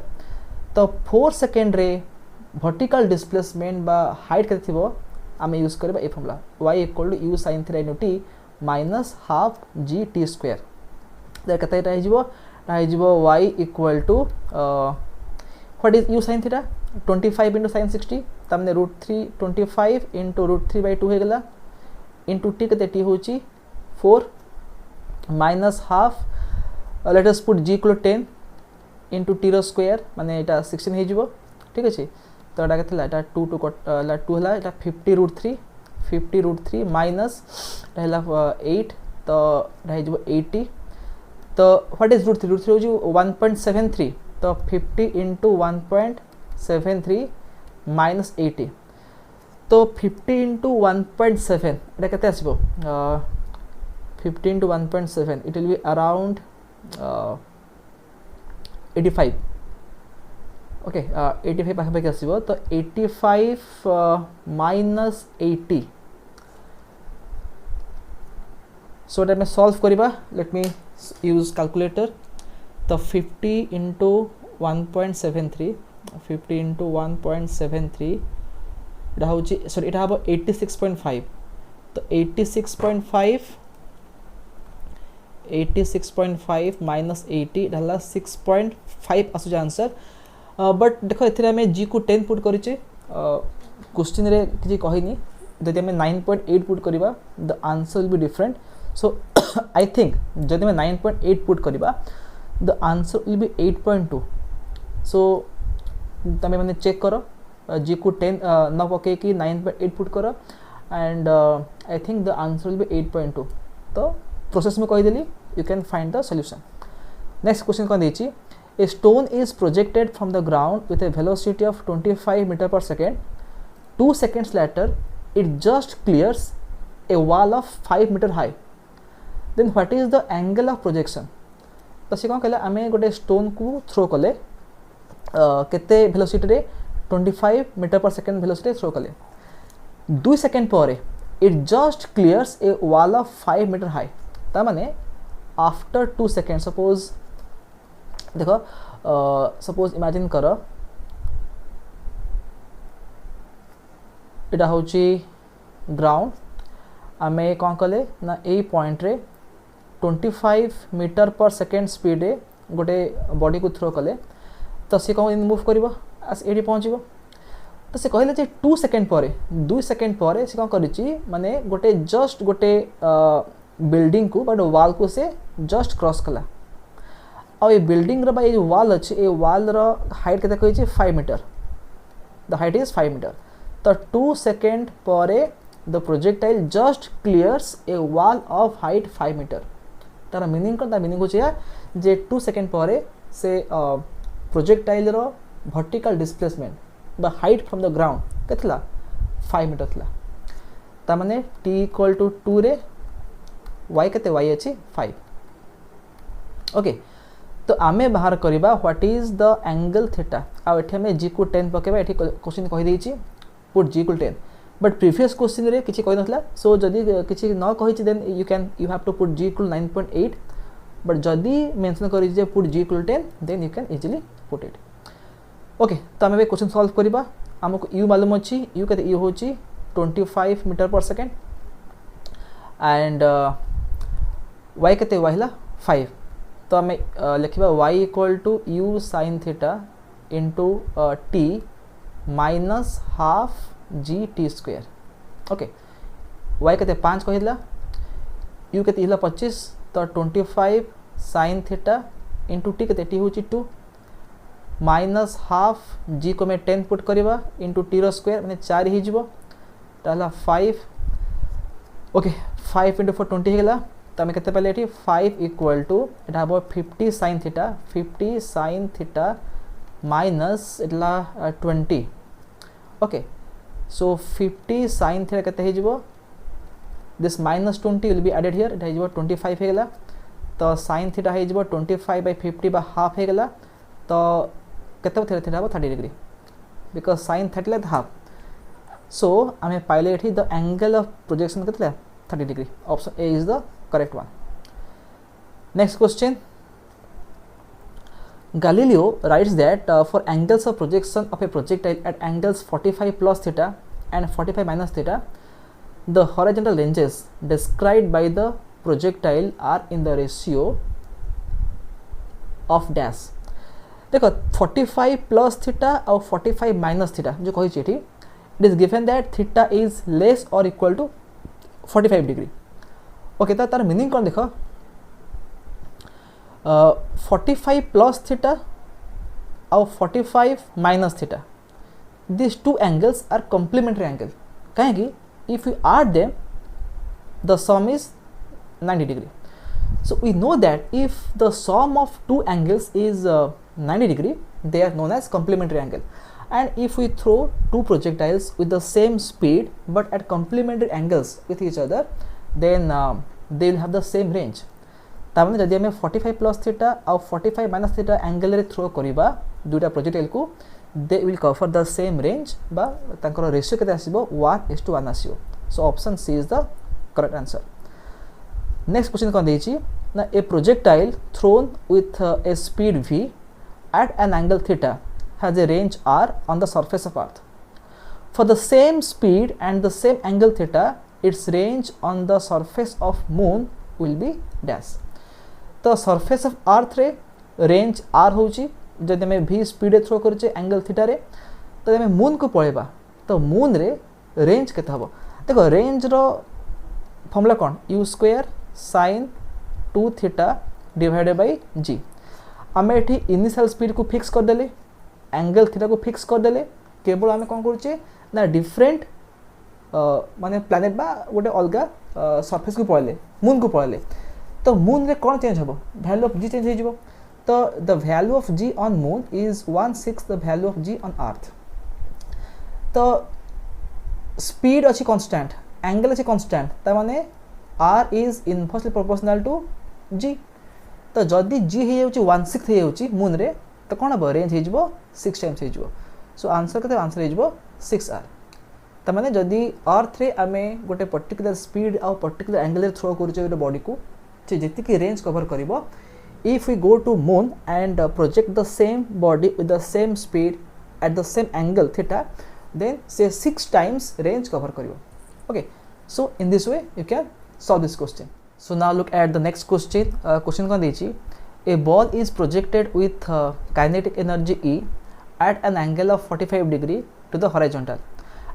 तो 4 सेकंड रे vertical displacement बा height केते थिबो आमे यूज करबा a formula y equal to u sin theta into t minus half g t square. दे केते ता हिजबो y equal to what is u sin theta 25 into sin 60 तमने √3 25 इनटू √3/2 हे गेला इनटू t केते t होची 4 minus half let us put g equal to 10 into t रो square माने एटा 16 हे जिवो. ठीक अछि. तो एटा केतला एटा 2 2 ला 2 हला एटा 50 √3 माइनस रहला 8 तो एटा हे जिवो 80. तो व्हाट इज √3? √3 होजी 1.73. तो 50 into 1.73 माइनस 80. तो 50 into 1.7 एटा केते आसीबो? 50 into 1.7 it will be around 85. Okay 85 पाखापाखि आसो तो 85 माइनस 80 सो एटा सॉल्व करवा लेट मी यूज कैलकुलेटर तो 50 इंटू 1.73 50 इंटू 1.73 इटा हूँ सॉरी इटा हम 86.5 तो 86.5 माइनस 80 इटा 6.5 आसुचे आंसर बट देख ए जी को 10 पुट करें क्वेश्चन रे किसी कहनी जदि आम 9.8 पुट करवा the answer will be different so I think जदि आम 9.8 पुट करवा the answer will be 8.2 so तमें मैंने चेक कर जी को 10 न पकई 9.8 पुट कर and I think the answer will be 8.2 तो प्रोसेस में कहीदेली you can find the solution next question कौन देती A stone is projected from the ground with a velocity of 25 meter per second. 2 seconds later, it just clears a wall of 5 meter high. Then what is the angle of projection? तो सी कौन कहला आम गोटे stone को throw कले केते velocity रे 25 meter per second velocity throw कले 2 सेकेंड पर it just clears a wall of 5 meter high. ता माने after 2 seconds suppose देखो सपोज इमेजिन कर इटा हूँ ग्राउंड आम कौन कले ना यही पॉइंट रे 25 मीटर पर सेकेंड स्पीड रे गोटे बॉडी को थ्रो कले तो सी कौन मूव कर ये पहुँचो तो से कहले जे 2 सेकेंड पर 2 सेकेंड पर से कौन करी माने गोटे जस्ट गोटे बिल्डिंग को बट वाल को से जस्ट क्रॉस कला और ये बिल्डिंग रो ये वाल अच्छे ये वाल रो हाइट केते कही 5 metre the height is 5 metre तो 2 सेकेंड पर the projectile just clears a wall of height 5 metre तार मीनिंग कौन तार मीनिंग हो जे 2 सेकेंड पर से प्रोजेक्टाइल रो वर्टिकल डिस्प्लेसमेंट बा हाइट फ्रॉम द ग्राउंड केतला 5 मीटर थला ता माने t इक्वल टू 2 रे y केते y अछि 5 ओके तो आमे बाहर करवा what is the angle theta आ एठी हमें जी को 10 पकेबा एठी क्वेश्चन कहि देछि पुट जी को 10 बट प्रीवियस क्वेश्चन रे किछि कहि नथला सो जदी किछि न कहिछि then you have to put g equal 9.8 but जदी मेंशन करि जे put g equal 10 then you can easily put it okay तो आमे क्वेश्चन सॉल्व करबा हमको u मालूम अछि u केते u होछि 25 meter per second and y केते y हला 5 तो आम लिखा y equal to u sin theta into t minus half g t square okay y केते 5 कहला u केते 25 तो 25 sin थीटा इंटू t केते t होची 2 माइनस हाफ g को मैं 10 पुट करवा इंटू t रो स्क्वायर माने 4 ही जीवो ताला 5 ओके 5 इंटू 4 20 हेला तो आम के पाले 5 इक्वल टू इटा हम 50 sin थीटा माइनस इटला 20 ओके सो 50 sin थीटा केते हेजिवो this minus 20 will be added here इटा हेजिवो 25 हेगला तो sin थीटा हेजिवो 25/50 बा हाफ हेगला तो केते थीटा हम 30 degree because sin theta is half so आम पाइले एठी द एंगल ऑफ प्रोजेक्शन केते 30 degree option A is the correct one. Next question. Galileo writes that for angles of projection of a projectile at angles 45 plus theta and 45 minus theta, the horizontal ranges described by the projectile are in the ratio of dash. देखो 45 plus theta और 45 minus theta जो कही थी it is given that theta is less or equal to 45 degree. Okay तो तार meaning कौन देख 45 plus theta और 45 minus theta this two angles are complementary angle कहीं if you add them the sum is 90 degree so we know that if the sum of two angles is 90 degree they are known as complementary angle and if we throw two projectiles with the same speed but at complementary angles with each other then they will have the same range तार जदि आम 45 plus theta आउ 45 minus theta angle रे throw करवा दुटा projectile को they will cover the same range बा तांकर रेशियो केते आसीबो 1:1 आसीबो. So option C is the correct answer. Next question कौन देछि ना a projectile thrown with a speed v at an angle theta has a range r on the surface of earth. For the same speed and the same angle theta, its range on the surface of moon will be dash. तो surface of earth रे range r होची जदि हमें v speed throw करछे angle theta रे तो हमें moon को पळेबा तो मून रे रेंज केते हबो देखो रेंज रो फॉर्मूला कोन u square sin 2 theta divided by g. आमे एठी इनिशियल स्पीड को फिक्स कर देले एंगल थीटा को फिक्स कर देले केवल आमे कोन करछे ना डिफरेंट माने प्लैनेट बा गोटे अलगा सरफेस को पळले मून को पळले तो मून रे कोन चेंज हबो वैल्यू ऑफ g चेंज हो जिवो तो the value of g on moon is 1/6 the value of g on earth. तो स्पीड अच्छी कांस्टेंट एंगल अच्छी कांस्टेंट ता माने r is inversely proportional to g. तो जदि g हे जाउची 1/6 हे जाउची मून रे तो कोन हबो रेंज हे जिवो 6 टाइम्स हे जिवो. सो आंसर केते आंसर हे जिवो 6r. त माने जदि अर्थ रे आमे गोटे पर्टिकुलर स्पीड आ पर्टिकुलर एंगल रे थ्रो करूचे गोटे बॉडी को जे जति की रेंज कवर करिवो if we go to moon and project the same body with the same speed at the same angle theta then say 6 times range cover karibo. Okay, so in this way you can solve this question. So now look at the next question. Question kon dechi a ball is projected with kinetic energy E at an angle of 45 degree to the horizontal.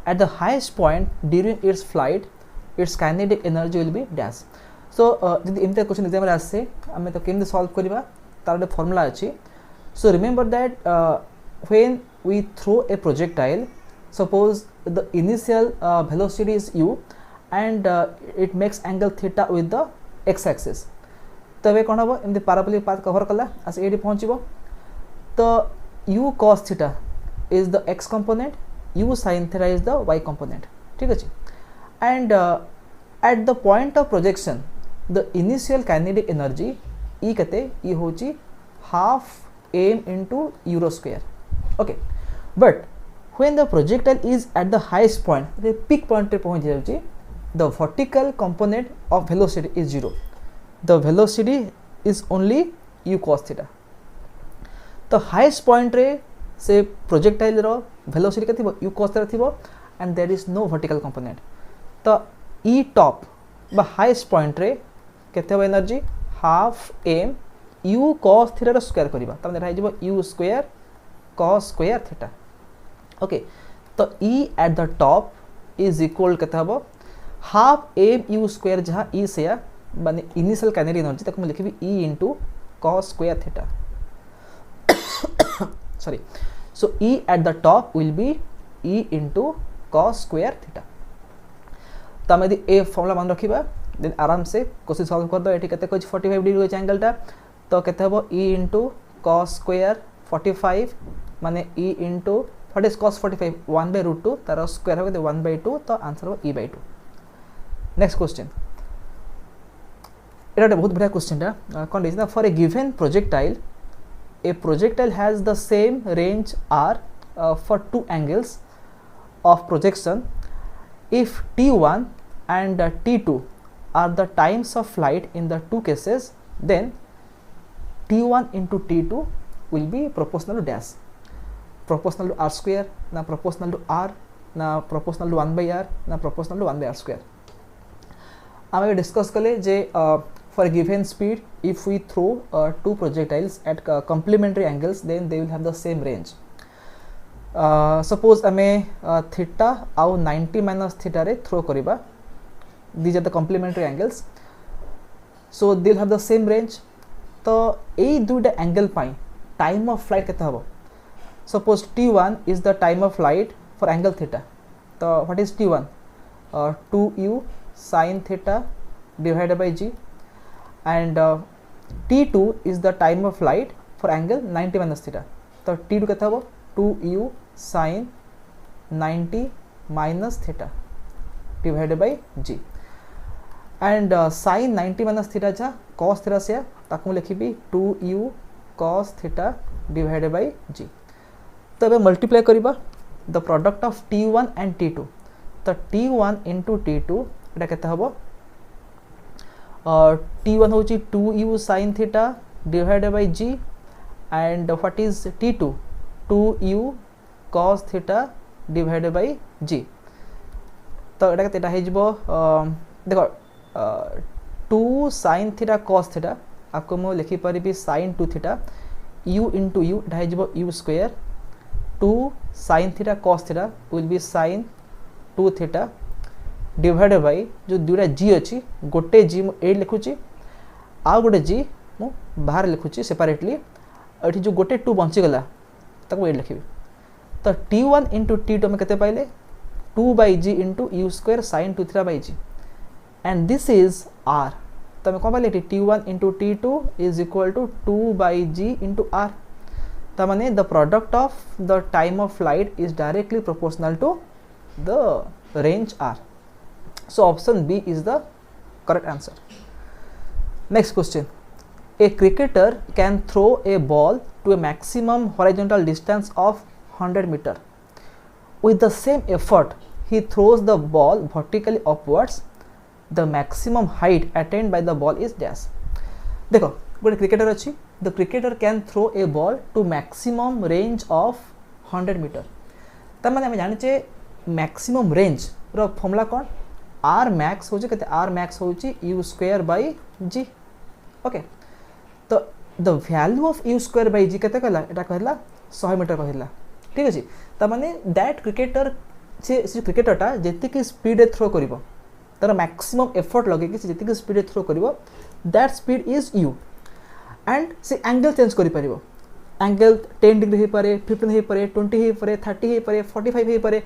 At the highest point during its flight its kinetic energy will be dash. So जदि एमता question exam रे आसे हमें तो केमते solve करबा तार एक formula अछि. So remember that when we throw a projectile, suppose the initial velocity is u and it makes angle theta with the x axis. तबे कोन हबो एमते पैराबोलिक पाथ कवर कला आसे एडी पहुंचीबो तो u cos theta is the x component, u sin theta is the y component. ठीक अछि. And at the point of projection the initial kinetic energy E kate E hochi half m into euro square. Okay, but when the projectile is at the highest point, the peak point re pahunch jauchi, the vertical component of velocity is 0. The velocity is only u cos theta. The highest point रे से projectile रो velocity का थिबो u cos theta थिबो and there is no vertical component. तो E top बा highest point रे केते हो energy half m u cos theta रो स्क्वायर करबा त माने राइजिबो u square cos square theta. Okay, तो E at the top is equal केते हबो हाफ m u स्क्वायर जहां E से माने इनिशियल काइनेटिक एनर्जी तक मैं लिखबी E into cos square theta. Sorry, so E at the top will be E into cos square theta. तो हम यदि ए फॉर्मूला मान रखिबा देन आराम से क्वेश्चन सॉल्व कर दो. एठी केते कोइ 45 डिग्री होय एंगलटा तो केते हबो E into cos स्क्वायर 45 माने E into what is cos 45 1/√2 तार स्क्वायर होबे 1/2 तो आंसर हो E/2. नेक्स्ट क्वेश्चन एटा बहुत बढ़िया क्वेश्चन टा कोन दिस ना for a given projectile a projectile has the same range r for two angles of projection. If t1 and t2 are the times of flight in the two cases, then t1 into t2 will be proportional to dash. Proportional to r square, na proportional to r, na proportional to 1/r, na proportional to 1/r square. आमे discuss कले जे for a given speed if we throw two projectiles at complementary angles then they will have the same range. Suppose ame theta au 90 minus theta re throw kariba, these are the complementary angles, so they'll have the same range. तो ei duita angle pai time of flight kete habo. Suppose t1 is the time of flight for angle theta, so what is t1? 2u sin theta divided by g, and t2 is the time of flight for angle 90 minus theta, तो t2 केते हबो 2u sin 90 minus theta divided by g, and sin 90 minus theta जा cos theta से ताकू लिखी 2u cos theta divided by g। तो अब multiply करबा the product of t1 and t2। तो t1 इंटू t2 एटा केते हबो t1 होची 2u sin theta divided by g and what is t2 2u cos theta divided by g। तो एटा केते हे जिवो देखो 2 sin थीटा cos थीटा आपको मो लिखि परिबी sin 2 theta u into u एटा हे जिवो u square 2 sin theta cos theta will be sin 2 theta divided bye जो दुटा g अछि गोटे g मो ए लिखुची आ गोटे g मो बाहर लिखुची सेपरेटली एठी जो गोटे 2 बंची गला ताको ए लिखिबी। तो t1 into t2 हम केते पाइले 2 by g into u square sin 2 theta by g and this is r। तो हम कोन पाइले t1 into t2 is equal to 2 by g into r। तो माने the product of the time of flight is directly proportional to the range r। So option B is the correct answer। Next question, a cricketer can throw a ball to a maximum horizontal distance of 100 meter. With the same effort he throws the ball vertically upwards, the maximum height attained by the ball is dash। देखो गोटे cricketer अच्छी the cricketer can throw a ball to maximum range of 100 meter। तब मैंने जाने maximum range रो formula कौन r max हो कहते r max हो u square by g। Okay तो the value of u square by g केते कहला एटा कहला 100 मीटर कहला ठीक अछि। त माने दैट क्रिकेटर से क्रिकेटरटा जेति की स्पीड थ्रो करिवो तार मैक्सिमम एफर्ट लगे कि जेति की स्पीड थ्रो करिवो that speed is u and से एंगल चेंज करि परिवो एंगल 10 डिग्री हे पारे 15 हे पारे 20 हे पारे 30 हे पारे 45 हे पारे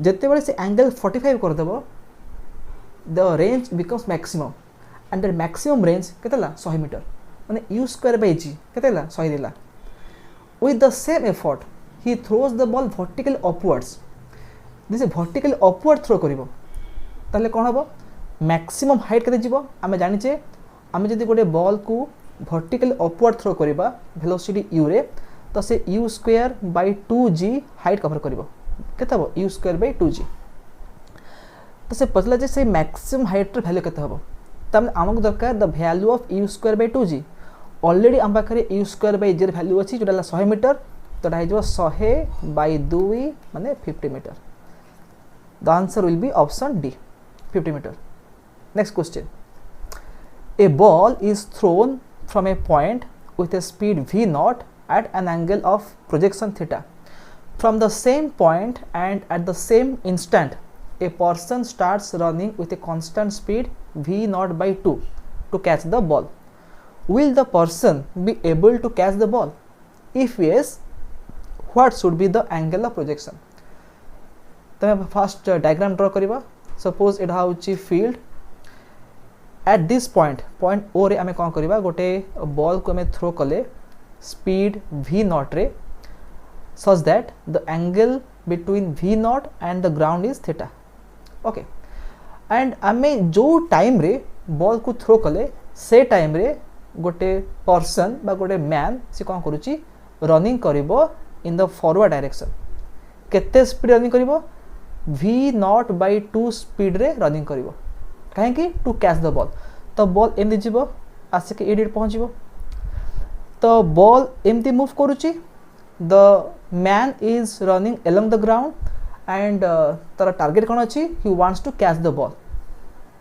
जते बेले से एंगल 45 कर देबो the range becomes maximum and the maximum range केतेला 100 मीटर माने u square by g केतेला 100 देला। with the same effort he throws the ball vertically upwards this vertically upward throw करिवो ताले कोन हबो maximum height केते जीवो आमे जानि छे आमे जदि गोटे बॉल को vertically upward throw करिबा velocity u रे तो से u square by 2g height cover करिवो केते हबो u square by 2g। तो से पचला जे से मैक्सिमम हाइट र वैल्यू केते हबो तम हमक दरकार the value of u square by 2g already हम पाखरे u स्क्वायर बाय g र वैल्यू अछि जोटा 100 मीटर तो ढाई जो 100 बाय 2 माने 50 meter. The answer will be option D 50 meter. Next question, a ball is thrown from a point with a speed v naught at an angle of projection theta from the same point and at the same instant a person starts running with a constant speed v naught by 2 to catch the ball। Will the person be able to catch the ball? If yes, what should be the angle of projection? तमे first diagram draw करिबा suppose एटा होची field at this point O रे आमे कोन करिबा गोटे ball को आमे थ्रो कले स्पीड v naught रे such that the angle between v naught and the ground is theta। Okay and आमे जो टाइम रे बॉल को थ्रो कले से टाइम रे गोटे पर्सन बा गोटे मैन से कोन करूची रनिंग करिवो इन द फॉरवर्ड डायरेक्शन केते स्पीड रनिंग करिवो v naught by 2 स्पीड रे रनिंग करिवो काहे कि टू कैच द बॉल। तो बॉल एमदी जीवो आसे के एडिट पहुंचीबो तो बॉल एमदी मूव करूची the man is running along the ground and तार टार्गेट कौन अच्छी he wants to catch the ball.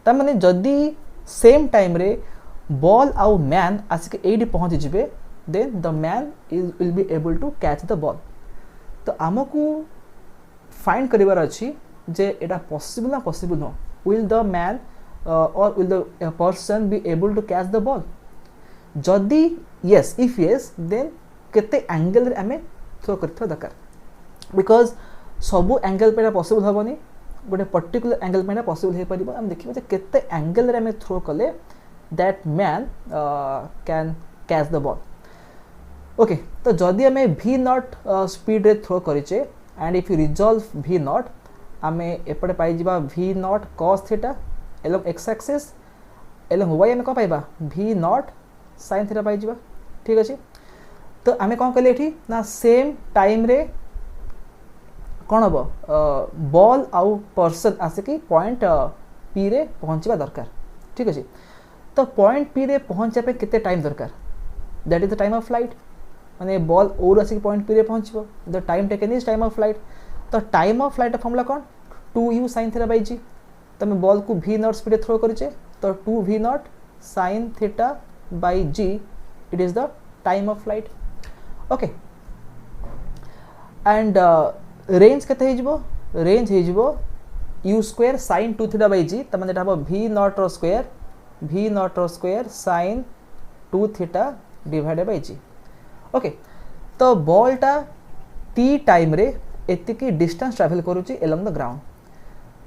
तार माने जदि सेम टाइम रे बॉल आउ मैन आसिक एडी पहुंची जिबे then the man is will be able to catch the ball. तो आमको फाइंड करिवार अच्छी जे एटा पॉसिबल ना possible no will the man or will the person be able to catch the ball. जदि यस इफ यस देन केते angle रे आमे थ्रो करथो दरकार बिकॉज सबु एंगल पे पॉसिबल हेबनी गोटे पर्टिकुलर एंगल पे पॉसिबल हे परिबो हम देखिबो जे केते एंगल रे हमें थ्रो कले that man can catch the ball. Okay तो जदि हमें v नॉट स्पीड रे थ्रो करिचे and if you resolve v naught हमें एपटे पाई जिबा v naught cos theta along x axis along y आम कौन पाइबा v नॉट sin थीटा पाई जिबा ठीक अछि। तो आम कौन कले एठी ना सेम टाइम रे कौन हम बॉल आउ पर्सन आसिकी पॉइंट पी रे पहुँचवा दरकार ठीक अच्छे। तो पॉइंट पी रे पहुँचा पे कितने टाइम दरकार that is the time of flight माने बॉल ओर आसिक पॉइंट पी रे पहुँचो the time taken is time of flight. तो टाइम ऑफ फ्लाइट फॉर्मूला कौन 2u sin थीटा बाई जी तुम बॉल को v नॉट स्पीड थ्रो करेचे तो 2v naught sin theta by g it is the time of flight okay. And range केते हेजिबो range हेजिबो u square sin 2 theta by g तमने एटा हबो v नॉट रो square sin 2 theta divided by g okay. तो बॉलटा t time रे एतिकी डिस्टेंस ट्रैवल करूची एलोंग द ग्राउंड।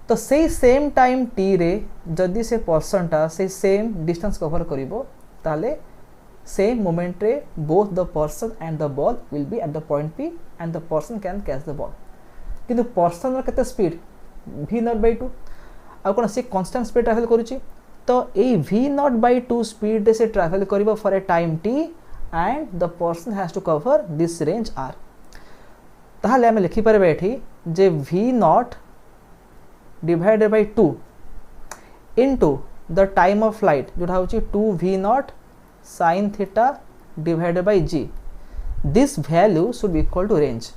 तो से सेम टाइम t रे जदि से पर्सनटा से सेम डिस्टेंस कवर करिवो ताले सेम मोमेंट रे both the person and the ball will be at the point p and the person can catch the ball किंतु पर्सन केते स्पीड v नॉट बाई 2 आ कोन से कांस्टेंट स्पीड ट्रैवल करूची। तो ए v नॉट बाई 2 स्पीड से travel करिवो for a time t and the person has to cover this range r। ताहले हमें लिखि परबे एठी जे v naught divided by 2 into the time of flight जोटा होची 2v naught sin theta divided by g this value should be equal to range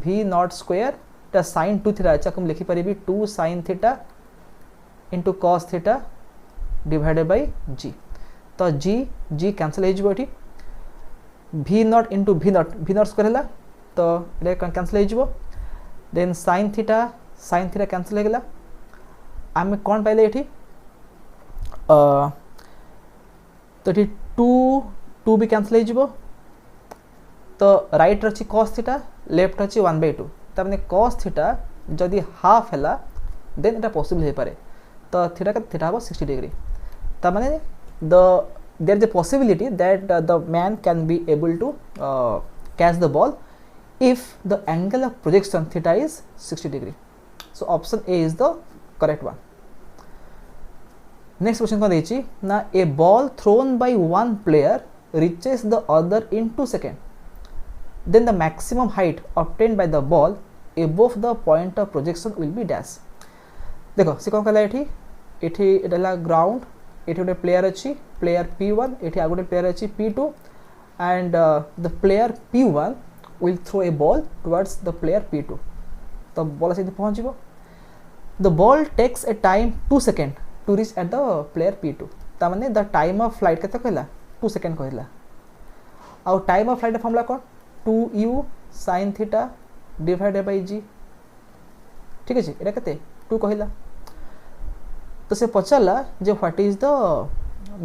v naught square टा sin 2 theta अच्छा हम लिखि परिबी 2 sin theta into cos theta divided by g। तो g cancel हो जिवो एठी v naught into v naught square हला तो ये कैंसिल हो जिवो देन sin थीटा कैंसिल हो गेला आम कौन पाइले एठी तो ये 2 भी कैंसिल हो जिवो तो राइट रची cos थीटा लेफ्ट रची 1/2 तमने cos थीटा जदि हाफ हैला देन एटा पॉसिबल हे पारे तो थीटा हबो 60 डिग्री तमने there is a possibility that the man can be able to catch the ball if the angle of projection theta is 60 degree. So option A is the correct one. Next question कौन देची ना a ball thrown by one player reaches the other in 2 seconds. Then the maximum height obtained by the ball above the point of projection will be dash. देखो से कौन कहला एठी एडला ground एठी गोटे player अच्छी प्लेयर P1 एठी आ गोटे प्लेयर अच्छी P2 and the player P1 will throw a ball towards the player P2 तो बॉल से पहुंच the ball takes a time 2 seconds to reach at the player P2 ता माने the time of flight केते कहला 2 second कहला और time of flight formula कोन 2u sin theta divided by g ठीक अछि एटा केते 2 कहला तो से पचाला जे what is the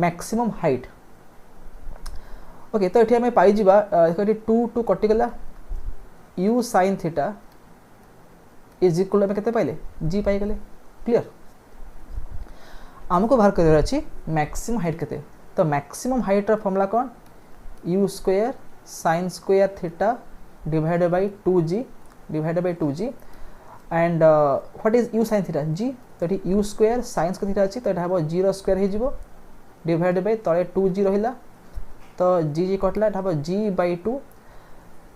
maximum height okay. तो ये पाई जिबा देखो 2 कटि गला u sin theta is equal में केते पाइले g पाई गले क्लियर। हमको बाहर कर अछि मैक्सिमम हाइट केते तो मैक्सिमम हाइट रा फॉर्मूला कोन u square sin square theta divided by 2g and what is u sin theta g तो u square sin square theta अछि तो एटा हबो 0 स्क्वायर हे जिवो डिवाइडेड बाय तळे 2g रहिला तो जी कटला हम g/2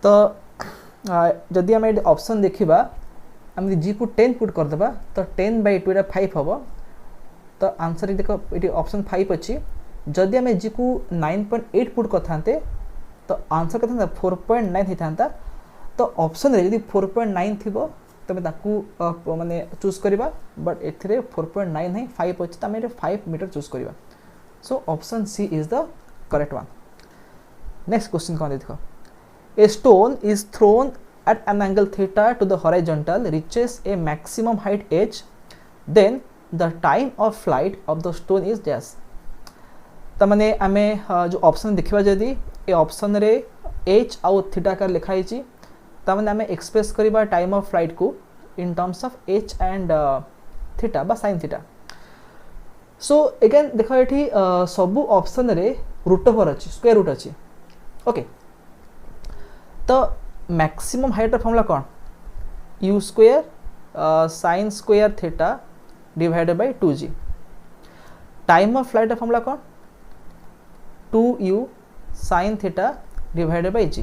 तो जदि आम ऑप्शन देखा आम जी को 10 पुट करदे तो 10/2 एटा 5 हम तो आंसर देख ये ऑप्शन 5 अच्छी जदि आम जी को 9.8 पुट करते तो आंसर के 4.9 होता तो ऑप्शन रे यदि 4.9 थी तुम ताकू माने चूज करवा बट ए 4.9 नहीं 5 अच्छी तो आम 5 मीटर चूज करवा so option C is the correct one. Next question कौन देखो a stone is thrown at an angle theta to the horizontal reaches a maximum height h then the time of flight of the stone is dash तमने आमे जो option देखिबा जदी A option रे h आउ theta का लिखा हिची तमने आमे एक्सप्रेस करिबा टाइम ऑफ फ्लाइट को in terms of h and theta बा sin थीटा। सो अगेन देखो एठी सबु ऑप्शन रे रूट ओवर अछि स्क्वायर रूट अछि ओके। तो मैक्सिमम हाइट रा फॉर्मूला कौन u square sin square theta divided by 2g time of flight formula कौन 2u sin theta divided by g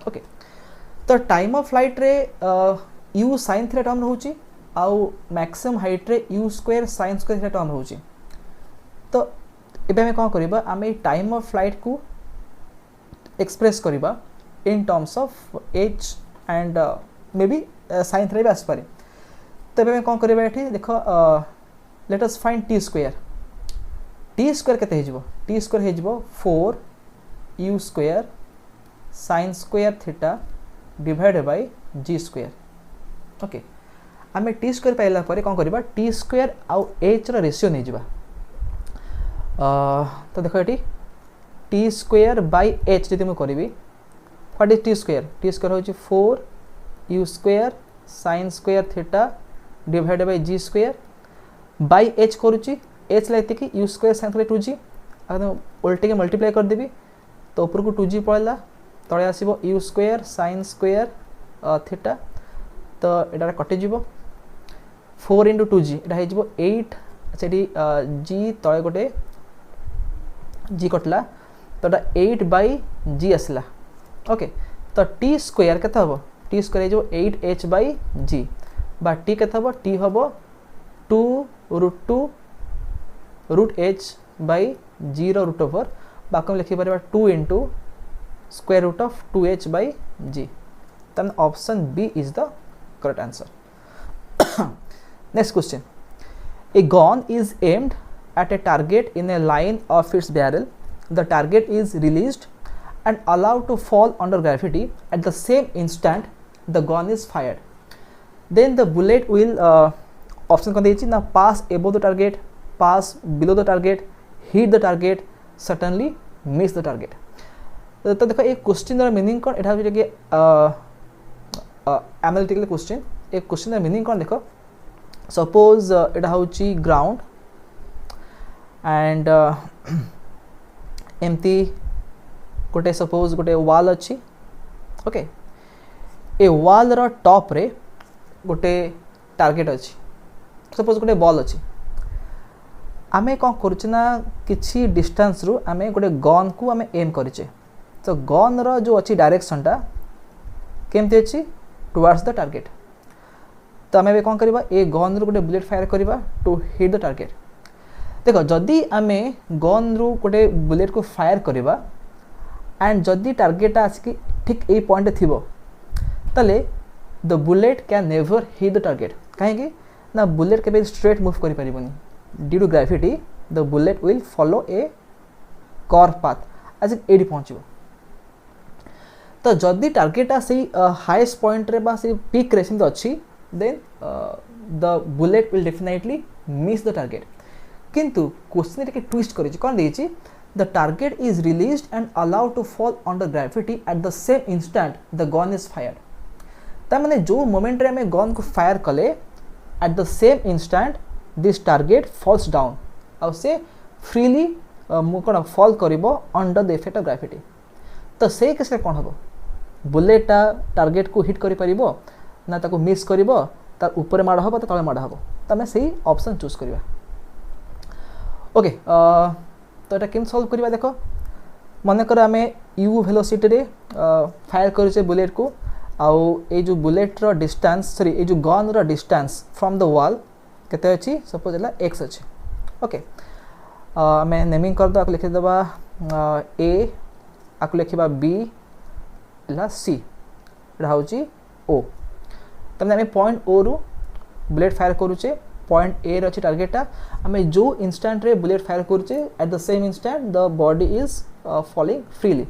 okay तो टाइम ऑफ फ्लाइट रे u sin theta term रहउची आउ maximum height रे u square sin square theta term रहउची तो एबे हमें कोन करबा आमे टाइम ऑफ फ्लाइट को एक्सप्रेस करबा in terms of h and may be sin theta भी आस पारे तो एबे हमें कोन करबा एठी देखो let us find t square केते हे जिवो t स्क्वायर हे जिवो 4u square sin square theta divided by g square okay आमे t स्क्वायर पाइला परे कोन करबा t स्क्वायर आउ h रो रेशियो नै जिबा तो देखो eighty t square by h जदि म करबी व्हाट इज t स्क्वायर होची 4u square sin square theta divided by g square by h करूची h लाइते कि u square sin square 2g अगर उल्टे के मल्टीप्लाई कर देबी तो ऊपर को 2g पळला तळे आसीबो u square sin square theta तो एटा कटि जिवो 4 into 2g एटा हे जिवो 8 अच्छा एटी g तळे गोटे g कटला तो एटा 8 by g आसला ओके तो t स्क्वायर केते हबो t स्क्वायर हे जो 8h by g बा t केते हबो t हबो 2√2 रूट h by g रो रूट ओवर बाकम लिखि परबा 2 into square root of 2h by g then option b is the correct answer next question a gun is aimed at a target in a line of its barrel the target is released and allowed to fall under gravity at the same instant the gun is fired then the bullet will option kon dechi na pass above the target pass below the target hit the target certainly miss the target तो देखो एक question रा meaning कोन एटा जे के analytical question एक question रा meaning कोन देखो suppose एटा होची ग्राउंड एंड एमती गोटे सपोज गोटे वॉल अच्छी ओके ए वॉल रो टॉप रे गोटे टार्गेट अच्छी सपोज गोटे बॉल अच्छी आमे कौन करना किसी डिस्टेंस रु आमे गोटे गन को आमे एम करिचे तो गन रो जो अच्छी डायरेक्शन टा केमती अच्छी टुवर्ड्स द टार्गेट तो आमे कौन करबा ए गन रु गोटे बुलेट फायर करबा टू हिट द टार्गेट देखो जदि आमे गन रु गोटे बुलेट को फायर करबा एंड जदि टार्गेट आसिक ठीक ए पॉइंट थिबो तले the bullet can never hit the target कहीं ना बुलेट के स्ट्रेट मूव करि परिबनी due to gravity the bullet will follow a curve path आसिक एडी पहुंचबो तो जदि टार्गेट से हाईएस्ट पॉइंट रे बा से पीक रे सिंध अच्छी then the bullet will definitely miss the target किंतु क्वेश्चन रे ट्विस्ट करिछि कोन देछि the target is released and allowed to fall under gravity at the same instant the gun is fired ता माने जो मोमेंट रे हमें गन को फायर कले at the same instant this target falls down और से फ्रीली कोन फॉल करिवो under the effect of gravity तो से केस रे कोन हबो बुलेटा टार्गेट को हिट करि परिबो ना ताको मिस करिवो तार ऊपर माड हबो तळे माड हबो तमे सही ऑप्शन चूज करिवा ओके तो एटा केम सॉल्व करिवा देखो मन कर आमे u वेलोसिटी रे फायर करिसे बुलेट को आउ ए जो बुलेट रो डिस्टेंस सॉरी ए जो गन रो डिस्टेंस फ्रॉम द वॉल केते अछि सपोज एला x अछि ओके मैं नेमिंग कर दो आक लिखि दबा a आक लिखिबा b एला c एटा होची o तमे हमें पॉइंट o रु बुलेट फायर करूचे पॉइंट ए रछि टार्गेटा हमें जो इंस्टेंट रे बुलेट फायर करूचे at the same instant the body is falling freely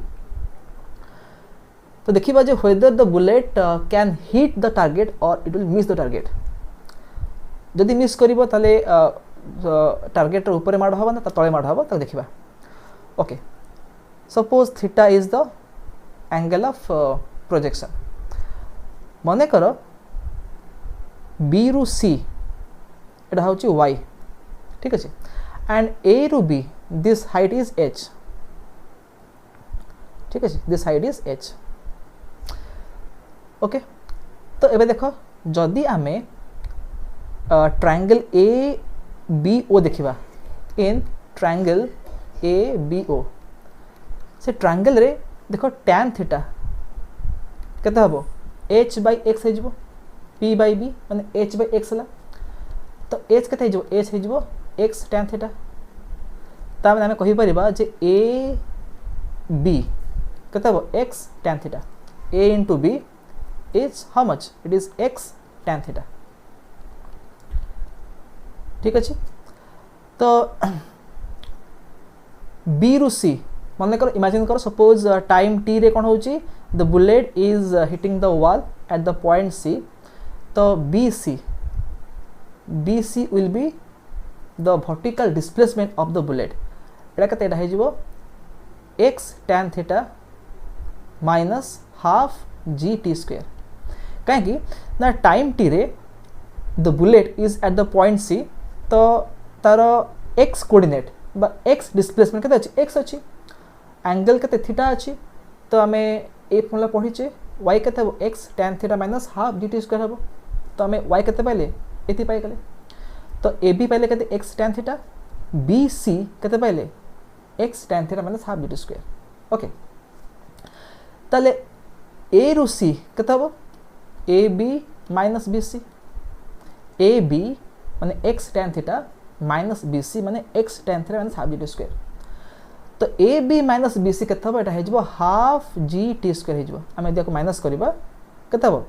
तो देखिबा जे whether the bullet can hit the target or it will miss the target जदि मिस करिवो ताले टार्गेट रो ऊपर माड हबो ना तळे माड हबो त देखिबा okay suppose theta is the angle of projection माने करो b रु c एटा होची y ठीक अछि एंड a रु b this height is h ठीक अछि this height is h okay तो एबे देखो जदि आमे ट्रायंगल a b o देखिबा in triangle A B O से ट्रायंगल रे देखो tan थीटा केते हबो h by x हे जिवो p by b माने h by x हला तो h केते हे जिवो h हे जिवो x tan थीटा ता माने हम कहि परिबा जे a b केते हबो x tan theta a into b is how much it is x tan theta ठीक अच्छे तो b रु c मन कर इमेजिन कर सपोज टाइम t रे कोन होची the bullet is hitting the wall at the point c तो bc will be the vertical displacement of the bullet एटा कते एटा हे जिवो x tan theta minus half gt square कहीं ना टाइम टी रे the bullet is at the point C तो तार x coordinate बा एक्स डिस्प्लेसमेंट केते अछि एक्स अछि एंगल केते थीटा अछि तो आमे ए फॉर्मूला पढिचे y केते हो x tan theta minus half dt square हो तो आमे y केते पाइले एति पाइ गेले तो ab पाइले केते x tan थीटा bc केते पाइले x tan theta minus half dt square okay ताले a रु c केते हो AB minus BC AB माने x tan theta minus BC माने x tan theta minus half gt square तो AB minus BC केते हबो एटा हे जबो हाफ gt square हे जबो हम एदिया को माइनस करबा केते हबो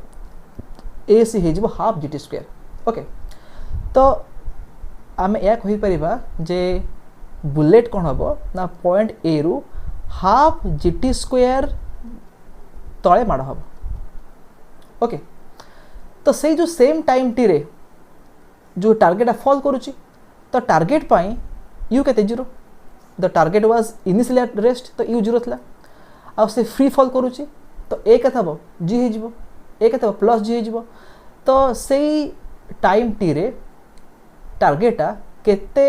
AC हे जबो हाफ gt square ओके तो हम या कहि परिबा जे बुलेट कोन हबो ना पॉइंट A रु हाफ gt square तळे माड हबो ओके तो से जो सेम टाइम टी रे जो टारगेट फॉल करुची तो टारगेट पाई यू केते 0 the target was initially at rest तो यू 0 थला आ से फ्री फॉल करुची तो ए केते हबो जी हे जिवो ए केते हबो प्लस जी हे जिवो तो सेई टाइम टी रे टारगेटा केते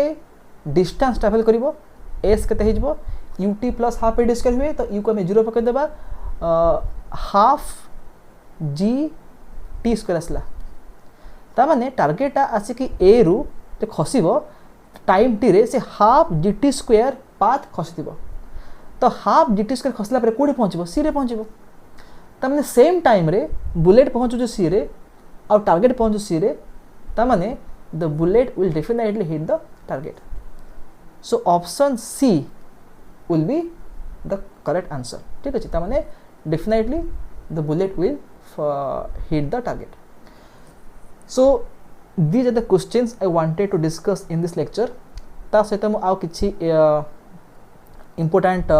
डिस्टेंस ट्रैवल करिवो एस केते हे जिवो ut प्लस हाफ ए स्क्वायर हुए तो यू को हम 0 पके देबा हाफ g टी स्क्वायर आसला ता माने टारगेट आसिकी ए रु ते खसिबो टाइम टी रे से हाफ gt स्क्वायर पाथ खसिबो तो हाफ gt स्क्वायर खसला पर कोडी पहुंचबो सी रे पहुंचबो ता माने सेम टाइम रे बुलेट पहुंचो जो सी रे और टारगेट पहुंचो सी रे ता माने the bullet will definitely hit the target so option C will be the correct answer ठीक अछि ता माने definitely the bullet will hit the target. So these are the questions I wanted to discuss in this lecture. ता सहित मु आउ किछि important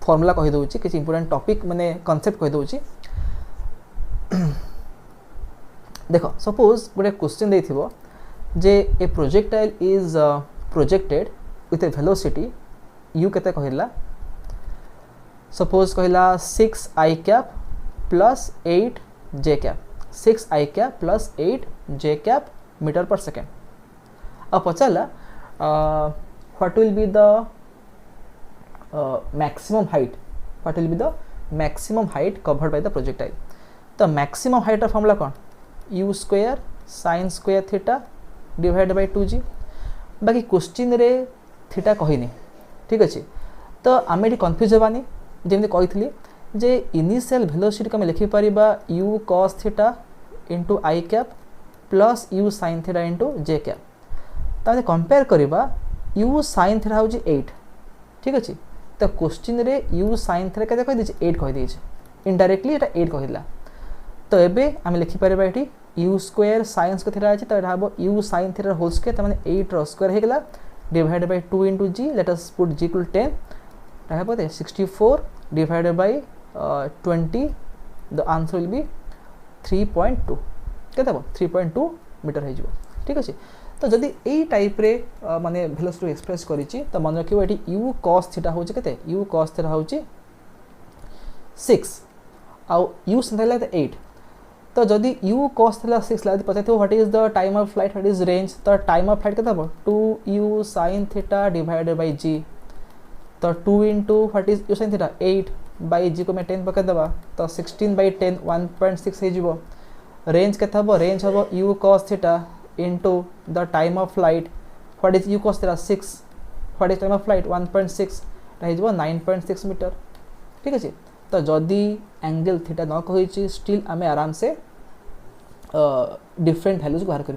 formula कहि दउछि किछि important topic माने concept कहि दउछि देखो suppose गोटे question देथिबो J a projectile is projected with a velocity u केते कहिला suppose कहिला 6 i cap plus 8 j cap 6 i cap plus 8 j cap meter per second अब पचाला what will be the maximum height what will be the maximum height covered by the projectile तो maximum height formula कौन u square sin square theta divided by 2g बाकी question रे theta कहिनी ठीक अछि तो आमे एटी कंफ्यूज हेबानी जेमि कहितली जे initial velocity को हम लिखि परिबा u cos theta into i cap plus u sin theta into j cap ताले कंपेयर करिबा u sin थीटा होची 8 ठीक अछि तो क्वेश्चन रे u sin थीटा केते कहि दिछि 8 कहि दिछि इनडायरेक्टली एटा 8 कहिला तो एबे हम लिखि परिबा एटी u square sin square theta अछि तो एटा हबो u sin theta whole square त माने 8 रो स्क्वायर हे गेला divided by 2 into g let us put g equal 10 ता हबो 64 divided by 20 the answer will be 3.2 केते हबो 3.2 मीटर हे जिवो ठीक अछि तो जदि एई टाइप रे माने वेलोसिटी एक्सप्रेस करिछि तो मन रखिबो एटी u cos थीटा होछि केते u cos थीटा होछि 6 आ u sin थीटा 8 तो जदि u cos थीटा 6 लादि पछे what is the time of flight what is range तो टाइम ऑफ फ्लाइट केते हबो 2u sin theta divided by g तो 2 into what is u sin theta 8 by g को मैं 10 पके दबा तो 16 by 10 1.6 हे जिवो रेंज केते हबो u cos theta into the time of flight what is u cos theta 6 what is time of flight 1.6 हो 9.6 मीटर ठीक अच्छे तो जदि एंगल थीटा न कही स्टिल आम आराम से डिफरेंट वैल्यूज बाहर कर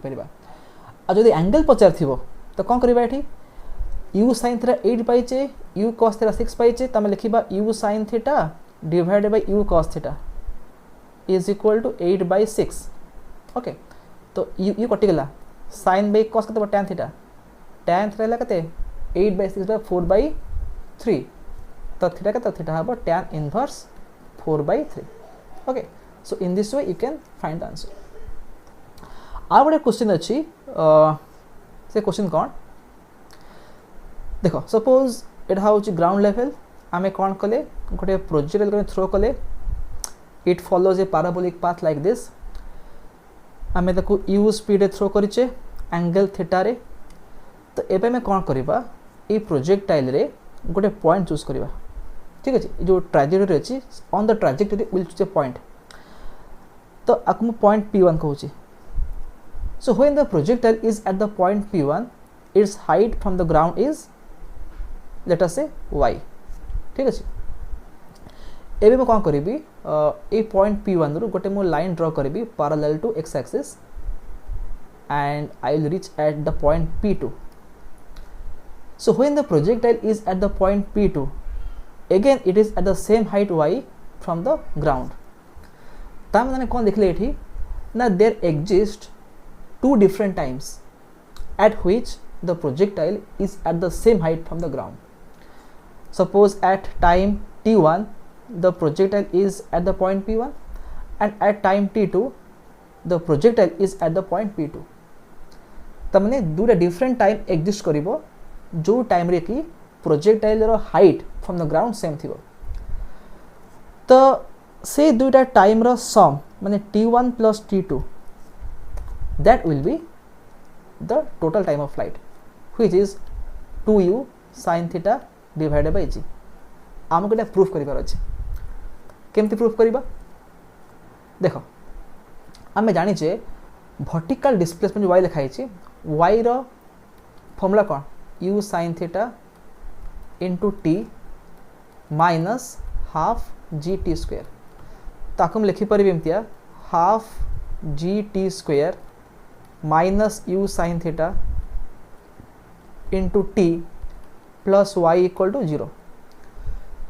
जदि एंगल पचार थी तो कौन करवा ये यू साइन थीटा 8 पाइचे यू कॉस थीटा 6 पाइचे तो लिखा u sine theta divided by u cos theta is equal to 8/6 okay तो यू कटिगला साइन बाय कॉस के tan थीटा है के 8/6 4/3 तो थीटा के थीटा हम tan inverse 4/3 okay so in this way you can find the answer आ गोटे क्वेश्चन अच्छी से क्वेश्चन कौन देख सपोज एटा हूँ ग्राउंड लेवल आम कौन कले गोटे प्रोजेक्टाइल थ्रो कले it follows A parabolic path like this आम ताको यू स्पीड थ्रो करें एंगल थीटा रे तो एबे आम कौन करवा ये प्रोजेक्टाइल रे गोटे पॉइंट चूज करवा ठीक अच्छे जो ट्राजेक्टरी अच्छी on the trajectory will choose a point तो आपको पॉइंट P1 कहूँ so when the projectile is at the point P1 its height from the ground is let us say y ठीक अच्छे एबे मैं कौन करी ए पॉइंट P1 रु गोटे मो लाइन ड्रॉ करी parallel to x axis and I will reach at the point P2 so when the projectile is at the point P2 again it is at the same height y from the ground ताम मैंने कौन देखले एठी ना there exist two different times at which the projectile is at the same height from the ground. Suppose at time t1 the projectile is at the point P1 and at time t2 the projectile is at the point P2. तमने दूटा different time exist करिवो जो time रे कि projectile रो height from the ground same थिवो तो से दुईटा टाइम रो सम माने t1 plus t2 that will be the total time of flight which is 2u sin theta divided by g आमको एटा प्रूफ करिवार अछि केमती प्रूफ करिबा देखो आमे जानि जे वर्टिकल डिस्प्लेसमेंट y लिखा है y रो फॉर्मूला कौन u sin theta into t minus half gt square Takam लिखि परिबे एमतिया half gt square minus u sin theta into t plus y equal to 0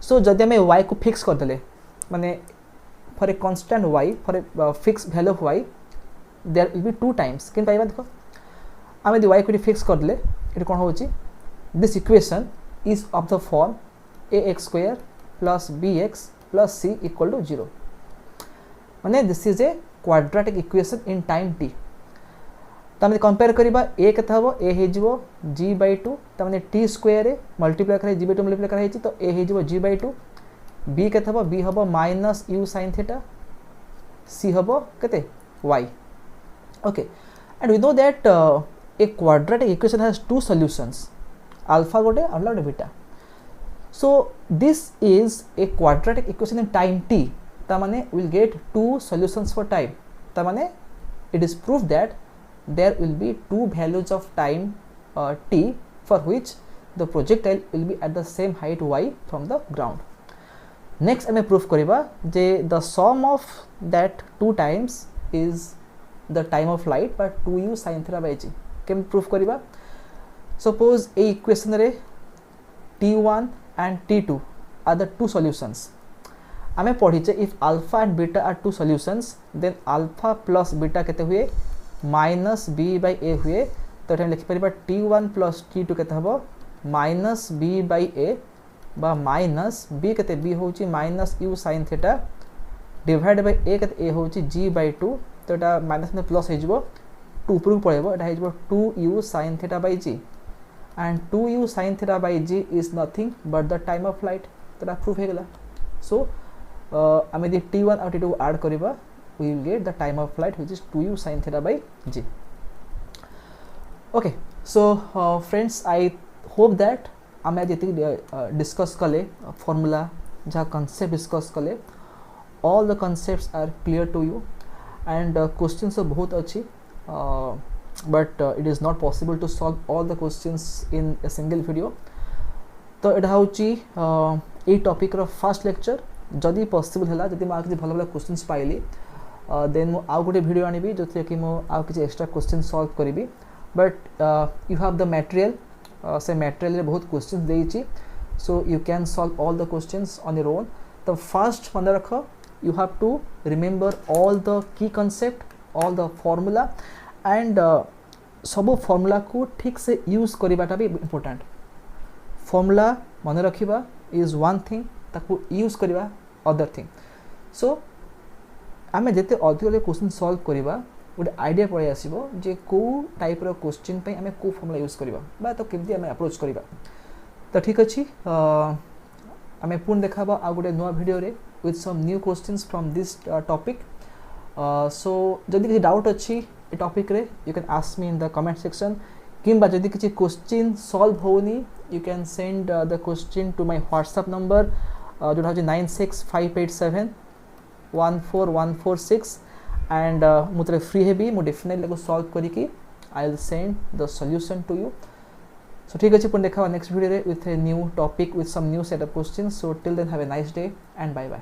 so जदि आम y को फिक्स कर देले माने for a constant y for a fix value of y there will be two times किन पाइबा देखो आम यदि y को फिक्स कर देले ये कौन होची this equation is of the form ax square plus bx plus c equal to 0 माने this is a quadratic equation in time t तमें कंपेयर करबा a केते हबो a हे जिवो g/2 तमें t स्क्वायर रे मल्टीप्लाई करे g/2 मल्टीप्लाई करा हेची तो a हे जिवो g/2 b केते हबो b हबो minus u sin theta c हबो केते y okay and we know that a quadratic equation has two solutions alpha गोटे अल्फा गोटे beta so this is a quadratic equation in time t ता माने will get two solutions for time ता माने it is proof that there will be two values of time t for which the projectile will be at the same height y from the ground. Next I may prove kariba je the sum of that two times is the time of light by 2u sin theta by g. Kem prove kariba suppose a equation re t1 and t2 are the two solutions. आमे पढ़ीचे if alpha and beta are two solutions then alpha plus beta केते हुए minus B by ए हुए तो ये लिखिपर t1 plus t2 केते हबो minus B by a बा minus b केते बी होची minus u sine theta divide by a केते ए होची g/2 तो एटा माइनस में प्लस हे जिवो 2 ऊपर पळेबो एटा हे जिवो 2u sin theta by g and 2u sin theta by g is nothing but the time of flight तो एटा प्रूफ हे गेला सो आमे दि t1 और t2 ऐड करबा we will get the time of flight which is 2u sin theta by g. Okay, so friends I hope that आम आज discuss कले formula जहाँ concept discuss कले all the concepts are clear to you and questions बहुत अच्छी but it is not possible to solve all the questions in a single video तो यहाँ हूँ ये टॉपिक रो फर्स्ट लेक्चर जदि पॉसिबल है जदि मुझे किसी भल भल क्वेश्चंस पाइली देन मु आउ गोटे वीडियो आनिबी जो कि मु आउ किसी एक्स्ट्रा क्वेश्चन सॉल्व करी but you have the material से मटेरियल बहुत क्वेश्चंस देइछि so you can solve all the questions on your own तो फर्स्ट मन रख you have to remember all the key concept all the formula and सब formula को ठीक से यूज करवाटा भी इम्पोर्टेंट फॉर्मूला मन रखा इज वन थिंग ताकू यूज करवा अदर थिंग सो आम जिते अधिक क्वेश्चन सॉल्व करवा गोटे आइडिया पड़े आसो जे कौ टाइप क्वेश्चन पे आम कौ फॉर्मूला यूज करवा तो केमती आम अप्रोच करवा तो ठीक अच्छे आम पुणी देखा आ गोटे नुआ वीडियो रे with some new questions from this topic so जदि किसी डाउट अच्छी ए टॉपिक रे you can ask me in the comment section किंबा जदि किसी क्वेश्चन सॉल्व होनी you can send the question to my WhatsApp number जोटा हूँ 9658714146 एंड मुझे फ्री हेबी मु डेफिनेटली सॉल्व करी I will send the solution to you so ठीक अच्छे पुणी देखा next video with a new topic with some new set of questions so till then have a nice day and bye bye.